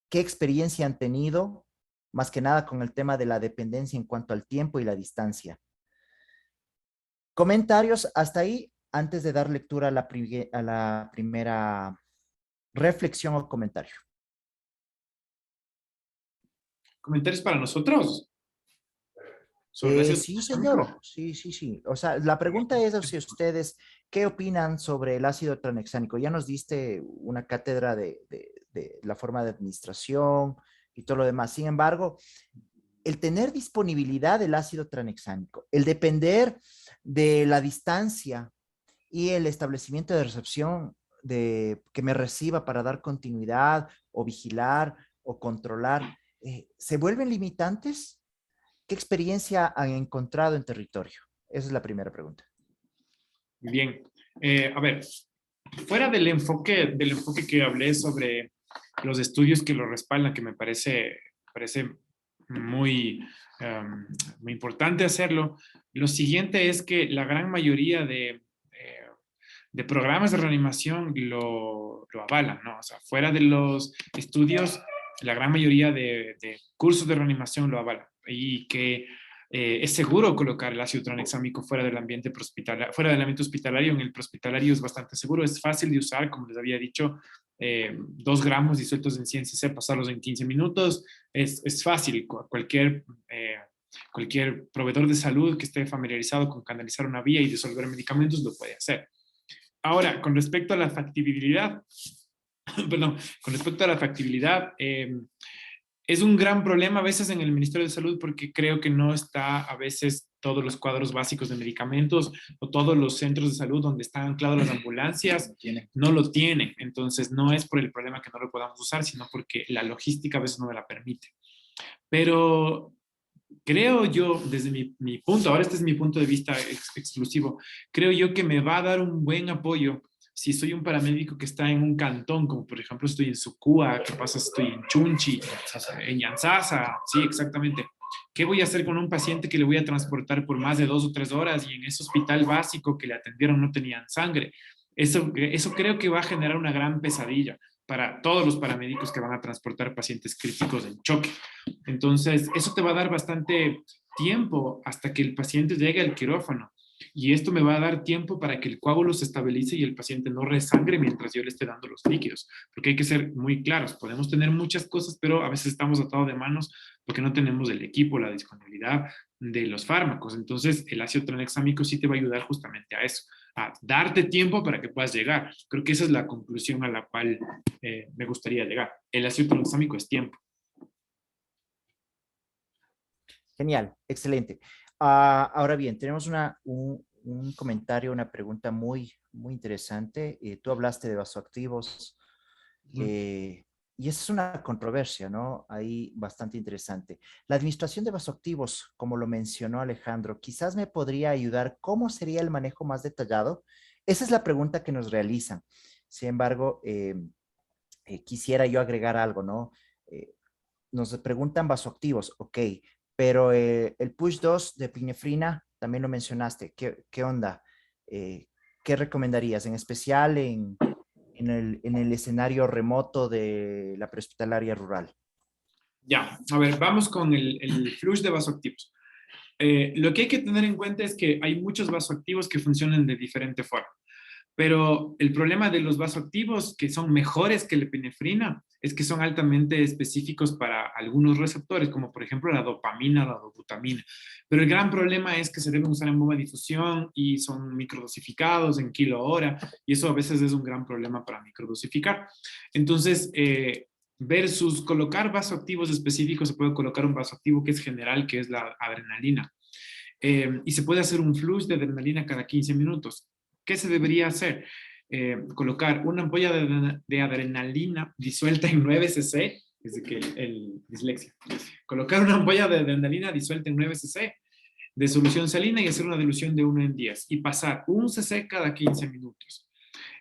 ¿Qué experiencia han tenido? Más que nada con el tema de la dependencia en cuanto al tiempo y la distancia. Comentarios hasta ahí, antes de dar lectura a la primera reflexión o comentario. ¿Comentarios para nosotros? Sobre ácido Sí, tranexámico. señor. Sí. O sea, la pregunta es si ustedes, ¿qué opinan sobre el ácido tranexánico? Ya nos diste una cátedra de la forma de administración y todo lo demás. Sin embargo, el tener disponibilidad del ácido tranexámico, el depender de la distancia y el establecimiento de recepción que me reciba para dar continuidad o vigilar o controlar, ¿se vuelven limitantes? ¿Qué experiencia han encontrado en territorio? Esa es la primera pregunta. Bien. A ver, fuera del enfoque que hablé sobre los estudios que lo respaldan, que me parece muy, muy importante hacerlo, lo siguiente es que la gran mayoría de programas de reanimación lo avalan, ¿no? O sea, fuera de los estudios, la gran mayoría de cursos de reanimación lo avalan. Y que es seguro colocar el ácido tranexámico fuera del ambiente fuera del ambiente hospitalario. En el prehospitalario es bastante seguro, es fácil de usar, como les había dicho, 2 gramos disueltos en 100 cc, pasarlos en 15 minutos, es fácil. Cualquier proveedor de salud que esté familiarizado con canalizar una vía y disolver medicamentos lo puede hacer. Ahora, con respecto a la factibilidad, perdón, con respecto a la factibilidad, es un gran problema a veces en el Ministerio de Salud porque creo que no está a veces todos los cuadros básicos de medicamentos o todos los centros de salud donde están ancladas las ambulancias no lo tienen. Entonces, no es por el problema que no lo podamos usar, sino porque la logística a veces no me la permite. Pero creo yo, desde mi punto, ahora este es mi punto de vista exclusivo, creo yo que me va a dar un buen apoyo si soy un paramédico que está en un cantón, como por ejemplo estoy en Sucúa, que pasa estoy en Chunchi, en Yanzasa, sí, exactamente. ¿Qué voy a hacer con un paciente que le voy a transportar por más de 2 o 3 horas y en ese hospital básico que le atendieron no tenían sangre? Eso creo que va a generar una gran pesadilla para todos los paramédicos que van a transportar pacientes críticos en choque. Entonces, eso te va a dar bastante tiempo hasta que el paciente llegue al quirófano. Y esto me va a dar tiempo para que el coágulo se estabilice y el paciente no resangre mientras yo le esté dando los líquidos. Porque hay que ser muy claros. Podemos tener muchas cosas, pero a veces estamos atados de manos porque no tenemos el equipo, la disponibilidad de los fármacos. Entonces, el ácido tranexámico sí te va a ayudar justamente a eso, a darte tiempo para que puedas llegar. Creo que esa es la conclusión a la cual me gustaría llegar. El ácido tranexámico es tiempo. Genial, excelente. Ahora bien, tenemos un comentario, una pregunta muy interesante. Tú hablaste de vasoactivos y esa es una controversia, ¿no? Ahí bastante interesante. La administración de vasoactivos, como lo mencionó Alejandro, quizás me podría ayudar. ¿Cómo sería el manejo más detallado? Esa es la pregunta que nos realizan. Sin embargo, quisiera yo agregar algo, ¿no? Nos preguntan vasoactivos, ok, pero el push 2 de epinefrina, también lo mencionaste, ¿qué onda? ¿Qué recomendarías? En especial en el escenario remoto de la prehospitalaria rural. Ya, a ver, vamos con el flush de vasoactivos. Lo que hay que tener en cuenta es que hay muchos vasoactivos que funcionan de diferente forma. Pero el problema de los vasoactivos que son mejores que la epinefrina es que son altamente específicos para algunos receptores, como por ejemplo la dopamina, la dobutamina. Pero el gran problema es que se deben usar en bomba de difusión y son microdosificados en kilo hora, y eso a veces es un gran problema para microdosificar. Entonces, versus colocar vasoactivos específicos, se puede colocar un vasoactivo que es general, que es la adrenalina. Y se puede hacer un flush de adrenalina cada 15 minutos. ¿Qué se debería hacer? Colocar una ampolla de adrenalina disuelta en 9 cc, es de que dislexia. Colocar una ampolla de adrenalina disuelta en 9 cc de solución salina y hacer una dilución de 1 en 10 y pasar 1 cc cada 15 minutos.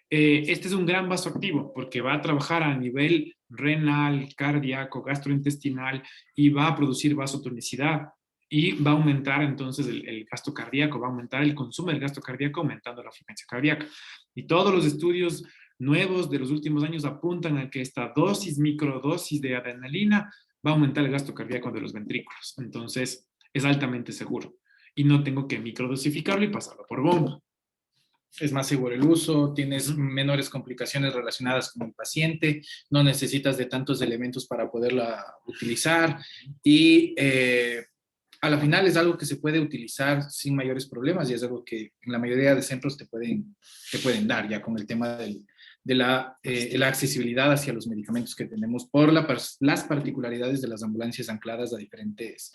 Este es un gran vasoactivo porque va a trabajar a nivel renal, cardíaco, gastrointestinal y va a producir vasotonicidad. Y va a aumentar entonces el gasto cardíaco, va a aumentar el consumo del gasto cardíaco, aumentando la frecuencia cardíaca. Y todos los estudios nuevos de los últimos años apuntan a que esta dosis, microdosis de adrenalina, va a aumentar el gasto cardíaco de los ventrículos. Entonces, es altamente seguro. Y no tengo que microdosificarlo y pasarlo por bomba. Es más seguro el uso, tienes menores complicaciones relacionadas con el paciente, no necesitas de tantos elementos para poderla utilizar y a la final es algo que se puede utilizar sin mayores problemas y es algo que en la mayoría de centros te pueden dar ya con el tema de la accesibilidad hacia los medicamentos que tenemos por las particularidades de las ambulancias ancladas a diferentes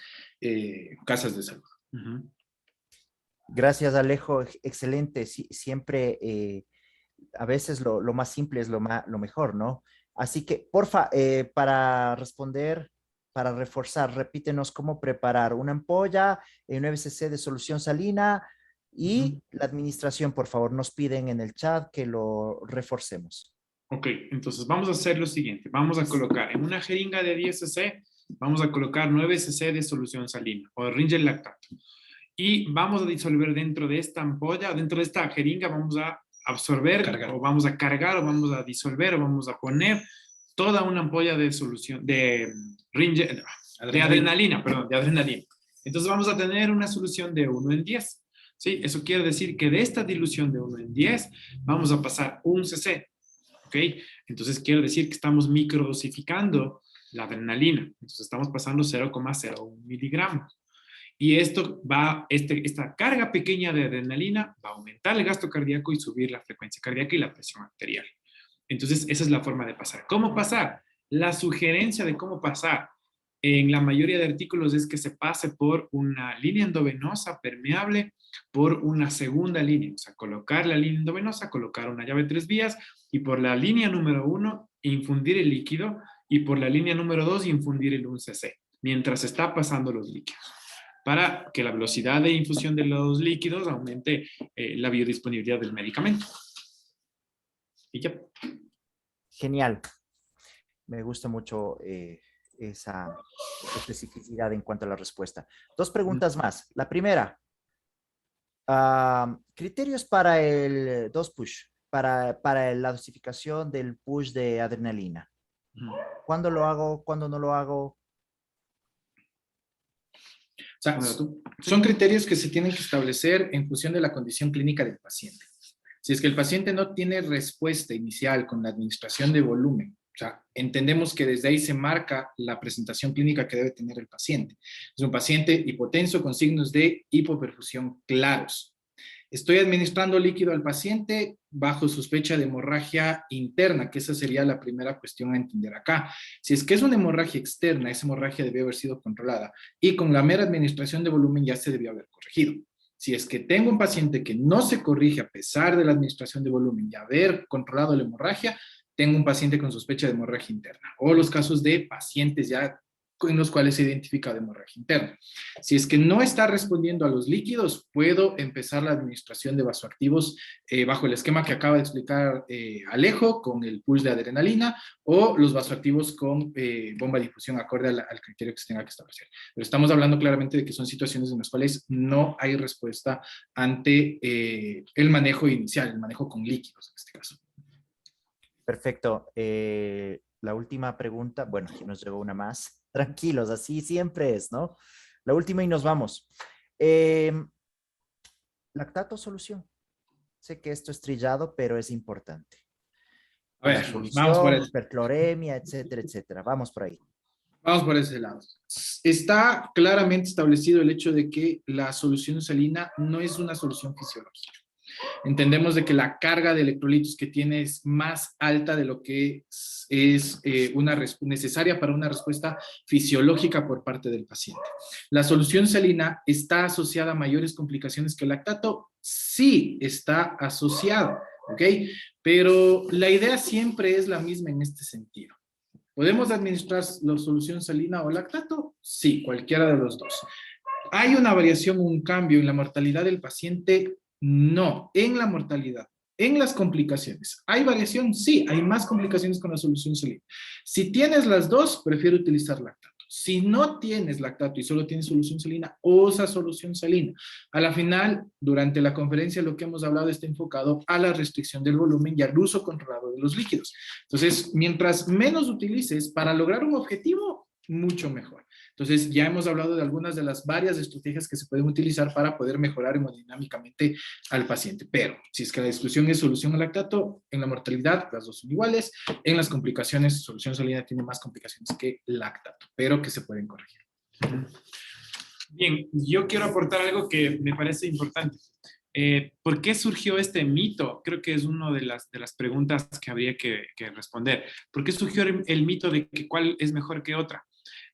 casas de salud. Gracias, Alejo. Excelente. Siempre, a veces lo más simple es lo mejor, ¿no? Así que, porfa, para responder, para reforzar, repítenos cómo preparar una ampolla en 9 cc de solución salina y la administración, por favor, nos piden en el chat que lo reforcemos. Ok, entonces vamos a hacer lo siguiente. Vamos a colocar en una jeringa de 10 cc, vamos a colocar 9 cc de solución salina o Ringer lactato. Y vamos a disolver dentro de esta ampolla, dentro de esta jeringa, vamos a absorber o vamos a cargar o vamos a disolver o vamos a poner toda una ampolla de solución, de adrenalina. Entonces vamos a tener una solución de 1 en 10. ¿Sí? Eso quiere decir que de esta dilución de 1 en 10 vamos a pasar 1 cc. ¿Ok? Entonces quiere decir que estamos microdosificando la adrenalina. Entonces estamos pasando 0,01 miligramos. Y esto esta carga pequeña de adrenalina va a aumentar el gasto cardíaco y subir la frecuencia cardíaca y la presión arterial. Entonces, esa es la forma de pasar. ¿Cómo pasar? La sugerencia de cómo pasar en la mayoría de artículos es que se pase por una línea endovenosa permeable por una segunda línea. O sea, colocar la línea endovenosa, colocar una llave de 3 vías y por la línea número 1 infundir el líquido y por la línea número 2 infundir el 1 cc mientras está pasando los líquidos, para que la velocidad de infusión de los líquidos aumente la biodisponibilidad del medicamento. Y ya. Genial. Me gusta mucho esa especificidad en cuanto a la respuesta. 2 preguntas más. La primera, criterios para el 2-push, para la dosificación del push de adrenalina. ¿Cuándo lo hago? ¿Cuándo no lo hago? O sea, son criterios que se tienen que establecer en función de la condición clínica del paciente. Si es que el paciente no tiene respuesta inicial con la administración de volumen, o sea, entendemos que desde ahí se marca la presentación clínica que debe tener el paciente. Es un paciente hipotenso con signos de hipoperfusión claros. Estoy administrando líquido al paciente bajo sospecha de hemorragia interna, que esa sería la primera cuestión a entender acá. Si es que es una hemorragia externa, esa hemorragia debió haber sido controlada y con la mera administración de volumen ya se debió haber corregido. Si es que tengo un paciente que no se corrige a pesar de la administración de volumen y haber controlado la hemorragia, tengo un paciente con sospecha de hemorragia interna o los casos de pacientes ya en los cuales se identifica de hemorragia interna. Si es que no está respondiendo a los líquidos, puedo empezar la administración de vasoactivos bajo el esquema que acaba de explicar Alejo, con el push de adrenalina, o los vasoactivos con bomba de difusión acorde al criterio que se tenga que establecer. Pero estamos hablando claramente de que son situaciones en las cuales no hay respuesta ante el manejo inicial, el manejo con líquidos en este caso. Perfecto. La última pregunta, bueno, aquí nos llegó una más. Tranquilos, así siempre es, ¿no? La última y nos vamos. Lactato solución. Sé que esto es trillado, pero es importante. A La ver, vamos por solución, eso. hipercloremia, etcétera, etcétera. Vamos por ahí. Vamos por ese lado. Está claramente establecido el hecho de que la solución salina no es una solución fisiológica. Entendemos de que la carga de electrolitos que tiene es más alta de lo que es necesaria para una respuesta fisiológica por parte del paciente. La solución salina está asociada a mayores complicaciones que el lactato. Sí, está asociado, ¿ok? Pero la idea siempre es la misma en este sentido. ¿Podemos administrar la solución salina o lactato? Sí, cualquiera de los dos. ¿Hay una variación, un cambio en la mortalidad del paciente? No, en la mortalidad. En las complicaciones. ¿Hay variación? Sí, hay más complicaciones con la solución salina. Si tienes las dos, prefiero utilizar lactato. Si no tienes lactato y solo tienes solución salina, usa solución salina. A la final, durante la conferencia, lo que hemos hablado está enfocado a la restricción del volumen y al uso controlado de los líquidos. Entonces, mientras menos utilices para lograr un objetivo, mucho mejor. Entonces, ya hemos hablado de algunas de las varias estrategias que se pueden utilizar para poder mejorar hemodinámicamente al paciente. Pero, si es que la discusión es solución al lactato, en la mortalidad las dos son iguales. En las complicaciones, solución salina tiene más complicaciones que lactato, pero que se pueden corregir. Bien, yo quiero aportar algo que me parece importante. ¿Por qué surgió este mito? Creo que es una de las preguntas que habría que responder. ¿Por qué surgió el mito de que cuál es mejor que otra?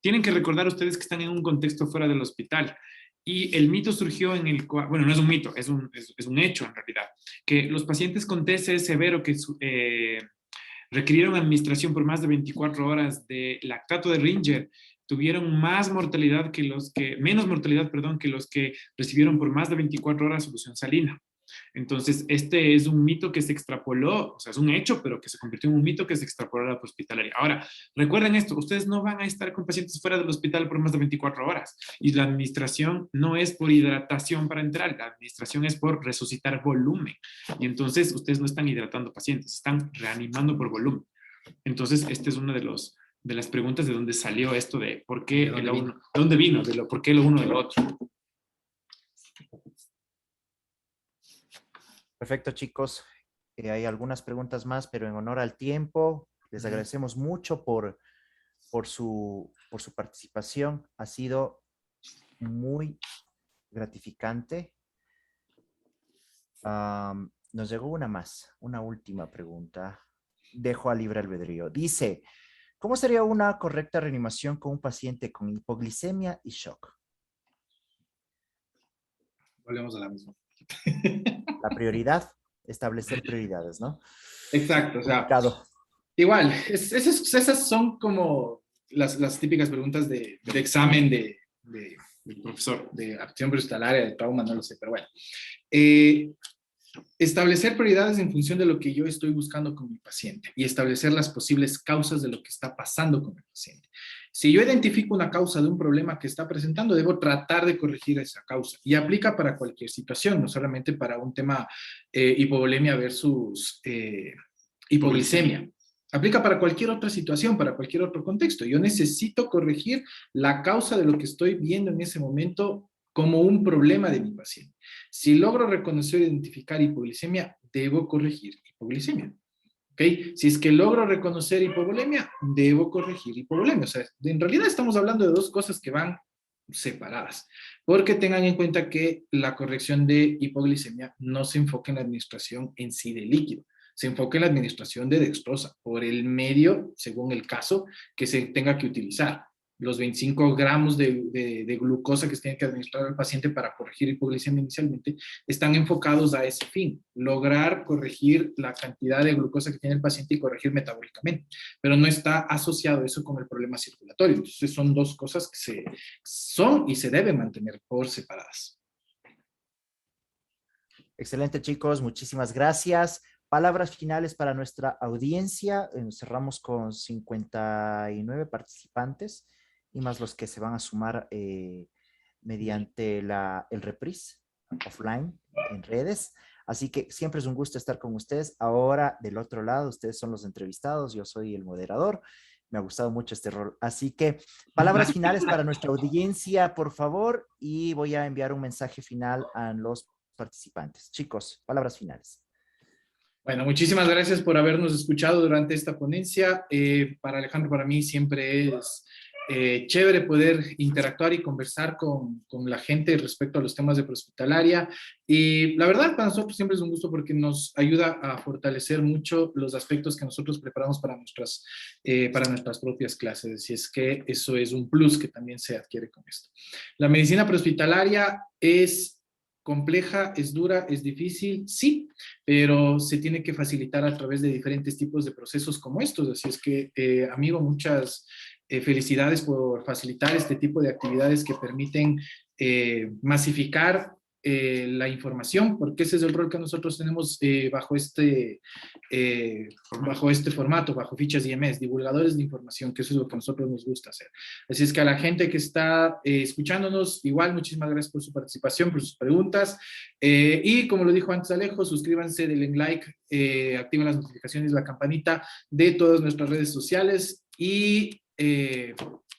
Tienen que recordar ustedes que están en un contexto fuera del hospital. Y el mito surgió en el cual, bueno, no es un mito, es un hecho en realidad, que los pacientes con TCE severo que requirieron administración por más de 24 horas de lactato de Ringer tuvieron más mortalidad que menos mortalidad, perdón, que los que recibieron por más de 24 horas solución salina. Entonces, este es un mito que se extrapoló, o sea, es un hecho, pero que se convirtió en un mito que se extrapoló a la hospitalaria. Ahora, recuerden esto, ustedes no van a estar con pacientes fuera del hospital por más de 24 horas y la administración no es por hidratación para entrar, la administración es por resucitar volumen. Y entonces, ustedes no están hidratando pacientes, están reanimando por volumen. Entonces, este es uno de las preguntas de dónde salió esto de por qué ¿De dónde de dónde vino, por qué lo uno de lo otro. Perfecto, chicos. Hay algunas preguntas más, pero en honor al tiempo, les agradecemos mucho por su participación. Ha sido muy gratificante. Nos llegó una más, una última pregunta. Dejo a libre albedrío. Dice, ¿cómo sería una correcta reanimación con un paciente con hipoglicemia y shock? Volvemos a la misma. La prioridad, establecer prioridades, ¿no? Exacto, o sea, Complicado. igual, esas son como las típicas preguntas de examen del profesor, de acción prehospitalaria, de trauma, no lo sé, pero bueno. Establecer prioridades en función de lo que yo estoy buscando con mi paciente y establecer las posibles causas de lo que está pasando con el paciente. Si yo identifico una causa de un problema que está presentando, debo tratar de corregir esa causa. Y aplica para cualquier situación, no solamente para un tema hipovolemia versus hipoglicemia. Aplica para cualquier otra situación, para cualquier otro contexto. Yo necesito corregir la causa de lo que estoy viendo en ese momento como un problema de mi paciente. Si logro reconocer e identificar hipoglicemia, debo corregir hipoglicemia. ¿Okay? Si es que logro reconocer hipovolemia, debo corregir hipovolemia. O sea, en realidad estamos hablando de dos cosas que van separadas, porque tengan en cuenta que la corrección de hipoglicemia no se enfoca en la administración en sí de líquido, se enfoca en la administración de dextrosa por el medio, según el caso, que se tenga que utilizar. Los 25 gramos de glucosa que se tiene que administrar al paciente para corregir hipoglicemia inicialmente están enfocados a ese fin, lograr corregir la cantidad de glucosa que tiene el paciente y corregir metabólicamente, pero no está asociado eso con el problema circulatorio. Entonces son dos cosas que son y se deben mantener por separadas. Excelente, chicos. Muchísimas gracias. Palabras finales para nuestra audiencia. Cerramos con 59 participantes y más los que se van a sumar mediante el reprise offline en redes. Así que siempre es un gusto estar con ustedes. Ahora, del otro lado, ustedes son los entrevistados, yo soy el moderador. Me ha gustado mucho este rol. Así que palabras finales para nuestra audiencia, por favor, y voy a enviar un mensaje final a los participantes. Chicos, palabras finales. Bueno, muchísimas gracias por habernos escuchado durante esta ponencia. Para Alejandro, para mí siempre es chévere poder interactuar y conversar con la gente respecto a los temas de prehospitalaria. Y la verdad, para nosotros siempre es un gusto porque nos ayuda a fortalecer mucho los aspectos que nosotros preparamos para nuestras propias clases. Así es que eso es un plus que también se adquiere con esto. La medicina prehospitalaria es compleja, es dura, es difícil, sí, pero se tiene que facilitar a través de diferentes tipos de procesos como estos. Así es que, amigo, muchas felicidades por facilitar este tipo de actividades que permiten masificar la información, porque ese es el rol que nosotros tenemos bajo este formato, bajo fichas IMS, divulgadores de información, que eso es lo que a nosotros nos gusta hacer. Así es que a la gente que está escuchándonos, igual, muchísimas gracias por su participación, por sus preguntas, y como lo dijo antes Alejo, suscríbanse, denle like, activen las notificaciones, la campanita de todas nuestras redes sociales, y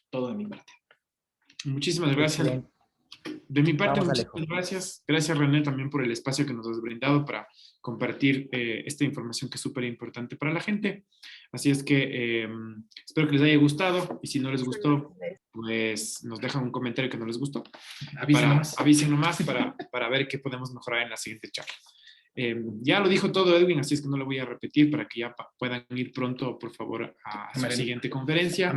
todo de mi parte. Muchísimas gracias. Excelente. De mi parte, Vamos, muchísimas Alejo. gracias. Gracias, René, también por el espacio que nos has brindado para compartir esta información que es súper importante para la gente. Así es que espero que les haya gustado, y si no les gustó, pues nos dejan un comentario que no les gustó. Avisen nomás para ver qué podemos mejorar en la siguiente charla. Ya lo dijo todo Edwin, así es que no lo voy a repetir para que ya puedan ir pronto, por favor, a su siguiente conferencia. A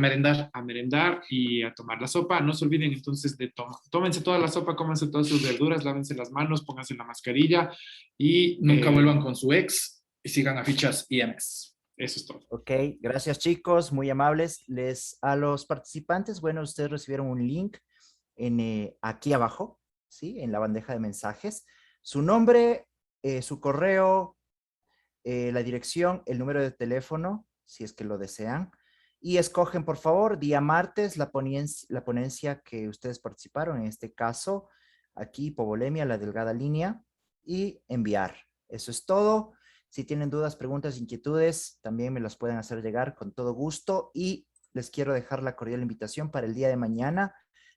merendar y a tomar la sopa. No se olviden entonces de tómense toda la sopa, cómanse todas sus verduras, lávense las manos, pónganse la mascarilla y nunca vuelvan con su ex y sigan a fichas IMS. Eso es todo. Ok, gracias chicos, muy amables. A los participantes, bueno, ustedes recibieron un link aquí abajo, ¿sí? En la bandeja de mensajes. Su nombre, su correo, la dirección, el número de teléfono, si es que lo desean. Y escogen, por favor, día martes, la ponencia que ustedes participaron, en este caso, aquí, hipovolemia, la delgada línea, y enviar. Eso es todo. Si tienen dudas, preguntas, inquietudes, también me las pueden hacer llegar con todo gusto. Y les quiero dejar la cordial invitación para el día de mañana.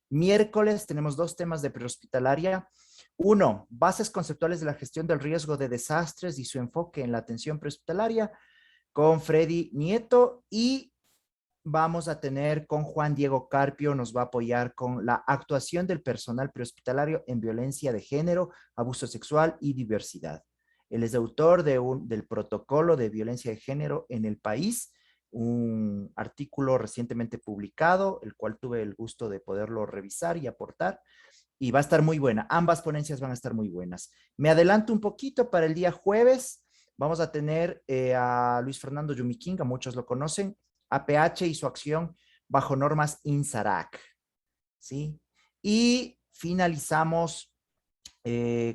Miércoles tenemos 2 temas de prehospitalaria. 1, bases conceptuales de la gestión del riesgo de desastres y su enfoque en la atención prehospitalaria, con Freddy Nieto, y vamos a tener con Juan Diego Carpio, nos va a apoyar con la actuación del personal prehospitalario en violencia de género, abuso sexual y diversidad. Él es autor del protocolo de violencia de género en el país, un artículo recientemente publicado, el cual tuve el gusto de poderlo revisar y aportar, y va a estar muy buena. Ambas ponencias van a estar muy buenas. Me adelanto un poquito para el día jueves. Vamos a tener a Luis Fernando Yumiquinga, muchos lo conocen, APH y su acción bajo normas INSARAC, ¿sí? Y finalizamos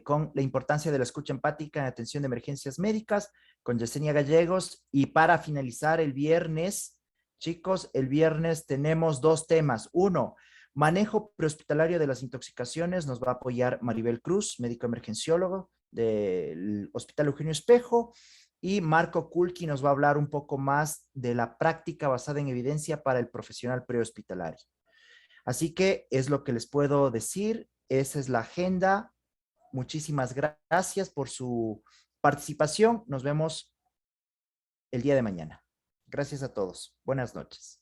con la importancia de la escucha empática en atención de emergencias médicas con Yesenia Gallegos. Y para finalizar el viernes, chicos, el viernes tenemos 2 temas. 1, manejo prehospitalario de las intoxicaciones. Nos va a apoyar Maribel Cruz, médico emergenciólogo del Hospital Eugenio Espejo. Y Marco Kulki nos va a hablar un poco más de la práctica basada en evidencia para el profesional prehospitalario. Así que es lo que les puedo decir. Esa es la agenda. Muchísimas gracias por su participación. Nos vemos el día de mañana. Gracias a todos. Buenas noches.